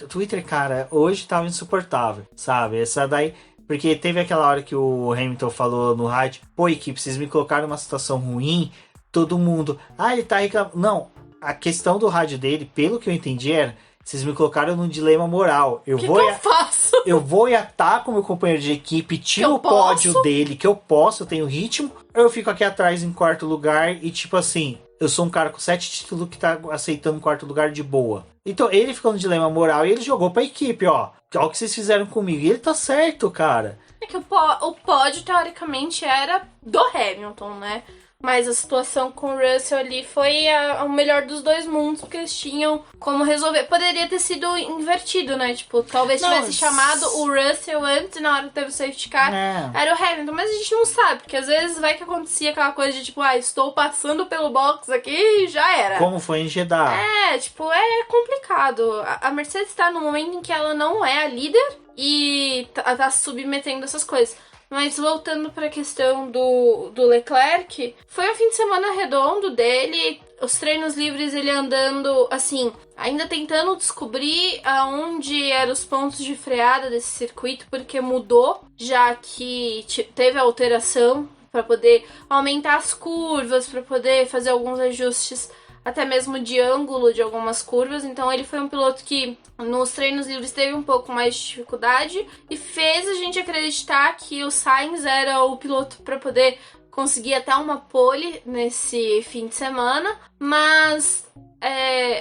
Twitter, cara, hoje tava insuportável, sabe? Essa daí... Porque teve aquela hora que o Hamilton falou no rádio, pô, equipe, vocês me colocaram numa situação ruim, todo mundo... ele tá reclamando... Não, a questão do rádio dele, pelo que eu entendi, era... Vocês me colocaram num dilema moral. O que eu faço? Eu vou e ataco meu companheiro de equipe, tiro o pódio dele, que eu posso, eu tenho ritmo. Ou eu fico aqui atrás em quarto lugar e tipo assim... Eu sou um cara com 7 títulos que tá aceitando quarto lugar de boa. Então ele ficou no dilema moral e ele jogou pra equipe, ó. Olha o que vocês fizeram comigo. E ele tá certo, cara. É que o pódio, teoricamente, era do Hamilton, né? Mas a situação com o Russell ali foi o melhor dos dois mundos, porque eles tinham como resolver. Poderia ter sido invertido, né? Tipo, talvez tivesse chamado o Russell antes, e na hora que teve o safety car, era o Hamilton. Mas a gente não sabe, porque às vezes vai que acontecia aquela coisa de tipo, estou passando pelo box aqui e já era. Como foi em Jeddah. Tipo, é complicado. A Mercedes tá no momento em que ela não é a líder e tá submetendo essas coisas. Mas voltando para a questão do Leclerc, foi um fim de semana redondo dele, os treinos livres ele andando, assim, ainda tentando descobrir aonde eram os pontos de freada desse circuito, porque mudou, já que teve alteração para poder aumentar as curvas, para poder fazer alguns ajustes até mesmo de ângulo de algumas curvas. Então ele foi um piloto que nos treinos livres teve um pouco mais de dificuldade e fez a gente acreditar que o Sainz era o piloto para poder conseguir até uma pole nesse fim de semana, mas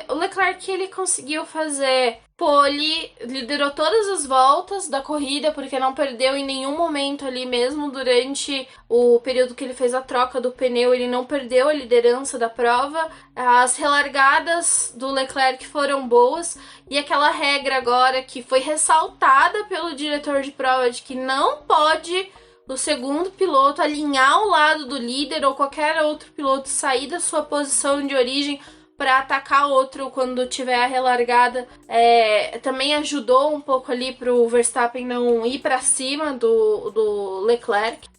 o Leclerc ele conseguiu fazer pole, liderou todas as voltas da corrida, porque não perdeu em nenhum momento ali mesmo durante o período que ele fez a troca do pneu, ele não perdeu a liderança da prova. As relargadas do Leclerc foram boas, e aquela regra agora que foi ressaltada pelo diretor de prova de que não pode o segundo piloto alinhar ao lado do líder ou qualquer outro piloto sair da sua posição de origem para atacar outro quando tiver a relargada, também ajudou um pouco ali pro Verstappen não ir para cima do Leclerc.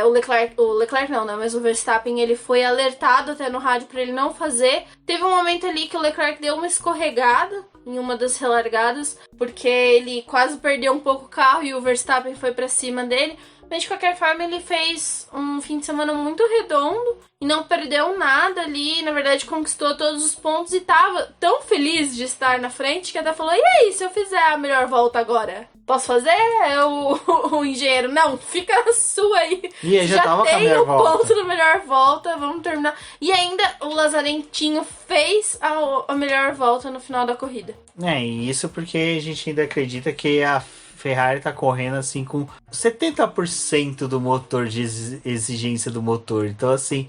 O Leclerc não, né? Mas o Verstappen ele foi alertado até no rádio para ele não fazer. Teve um momento ali que o Leclerc deu uma escorregada em uma das relargadas, porque ele quase perdeu um pouco o carro e o Verstappen foi para cima dele. Mas de qualquer forma ele fez um fim de semana muito redondo e não perdeu nada ali, na verdade conquistou todos os pontos e tava tão feliz de estar na frente que até falou: e aí, se eu fizer a melhor volta agora? Posso fazer? O engenheiro, não, fica a sua aí. E aí já tava tem com a o ponto da melhor volta, vamos terminar. E ainda o Lazarentinho fez a melhor volta no final da corrida. Isso porque a gente ainda acredita que a Ferrari tá correndo assim com 70% do motor, de exigência do motor. Então assim,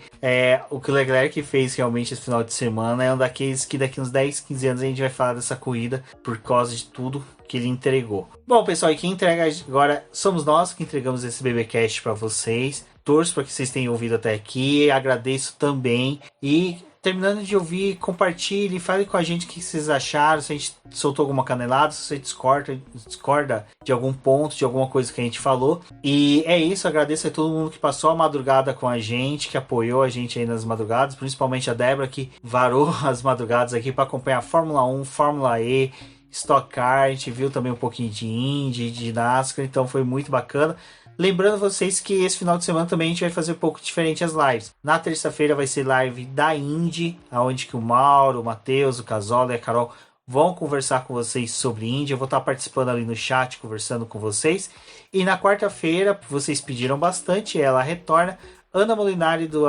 o que o Leclerc fez realmente esse final de semana é um daqueles que daqui uns 10, 15 anos a gente vai falar dessa corrida por causa de tudo que ele entregou. Bom, pessoal, e quem entrega agora somos nós que entregamos esse BBcast para vocês. Torço para que vocês tenham ouvido até aqui, agradeço também e terminando de ouvir, compartilhe, fale com a gente o que vocês acharam, se a gente soltou alguma canelada, se você discorda de algum ponto, de alguma coisa que a gente falou. E é isso, agradeço a todo mundo que passou a madrugada com a gente, que apoiou a gente aí nas madrugadas, principalmente a Débora, que varou as madrugadas aqui para acompanhar a Fórmula 1, Fórmula E, Stock Car, a gente viu também um pouquinho de Indy, de NASCAR, então foi muito bacana. Lembrando vocês que esse final de semana também a gente vai fazer um pouco diferente as lives. Na terça-feira vai ser live da Indy, onde que o Mauro, o Matheus, o Casola e a Carol vão conversar com vocês sobre Indy. Eu vou estar participando ali no chat, conversando com vocês. E na quarta-feira, vocês pediram bastante, ela retorna. Ana Molinari do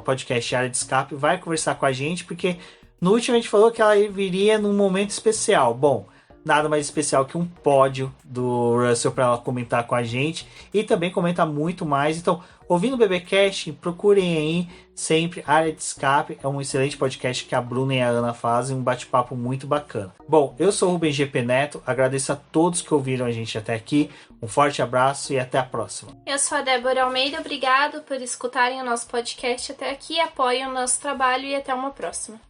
podcast Área de Escape vai conversar com a gente, porque no último a gente falou que ela viria num momento especial. Bom, nada mais especial que um pódio do Russell para ela comentar com a gente e também comentar muito mais. Então, ouvindo o BBcast, procurem aí sempre Área de Escape. É um excelente podcast que a Bruna e a Ana fazem, um bate-papo muito bacana. Bom, eu sou o Rubem GP Neto, agradeço a todos que ouviram a gente até aqui. Um forte abraço e até a próxima. Eu sou a Débora Almeida, obrigado por escutarem o nosso podcast até aqui, apoiem o nosso trabalho e até uma próxima.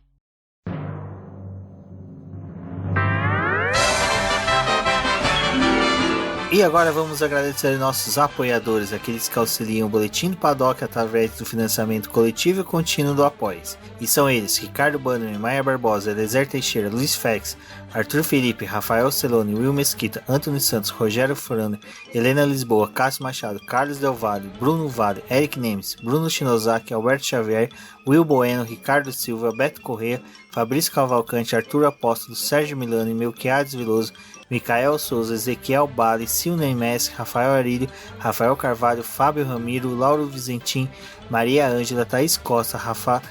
E agora vamos agradecer nossos apoiadores, aqueles que auxiliam o Boletim do Paddock através do financiamento coletivo e contínuo do Apoies. E são eles: Ricardo Bannerman, Maia Barbosa, Eliezer Teixeira, Luiz Félix, Arthur Felipe, Rafael Celone, Will Mesquita, Antônio Santos, Rogério Furano, Helena Lisboa, Cássio Machado, Carlos Del Valle, Bruno Vale, Eric Nemes, Bruno Shinozaki, Alberto Xavier, Will Bueno, Ricardo Silva, Beto Corrêa, Fabrício Cavalcante, Arthur Apóstolo, Sérgio Milani, Melquiades Veloso, Micael Souza, Ezequiel Bale, Silney Messi, Rafael Arílio, Rafael Carvalho, Fábio Ramiro, Lauro Vizentim, Maria Ângela, Thaís Costa, Rafael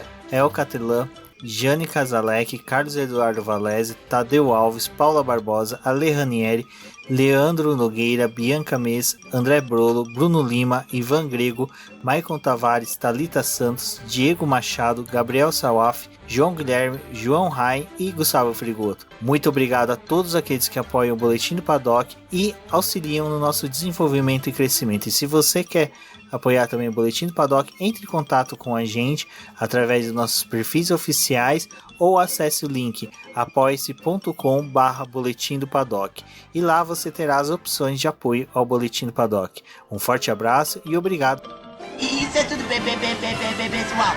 Catelã, Jane Casalec, Carlos Eduardo Valese, Tadeu Alves, Paula Barbosa, Ale Ranieri, Leandro Nogueira, Bianca Mês, André Brolo, Bruno Lima, Ivan Grego, Maicon Tavares, Thalita Santos, Diego Machado, Gabriel Sawaf, João Guilherme, João Rai e Gustavo Frigoto. Muito obrigado a todos aqueles que apoiam o Boletim do Paddock e auxiliam no nosso desenvolvimento e crescimento. E se você quer apoiar também o Boletim do Paddock, entre em contato com a gente através dos nossos perfis oficiais ou acesse o link apoia-se.com/Boletim do Paddock e lá você terá as opções de apoio ao Boletim do Paddock. Um forte abraço e obrigado. Isso é tudo, pessoal.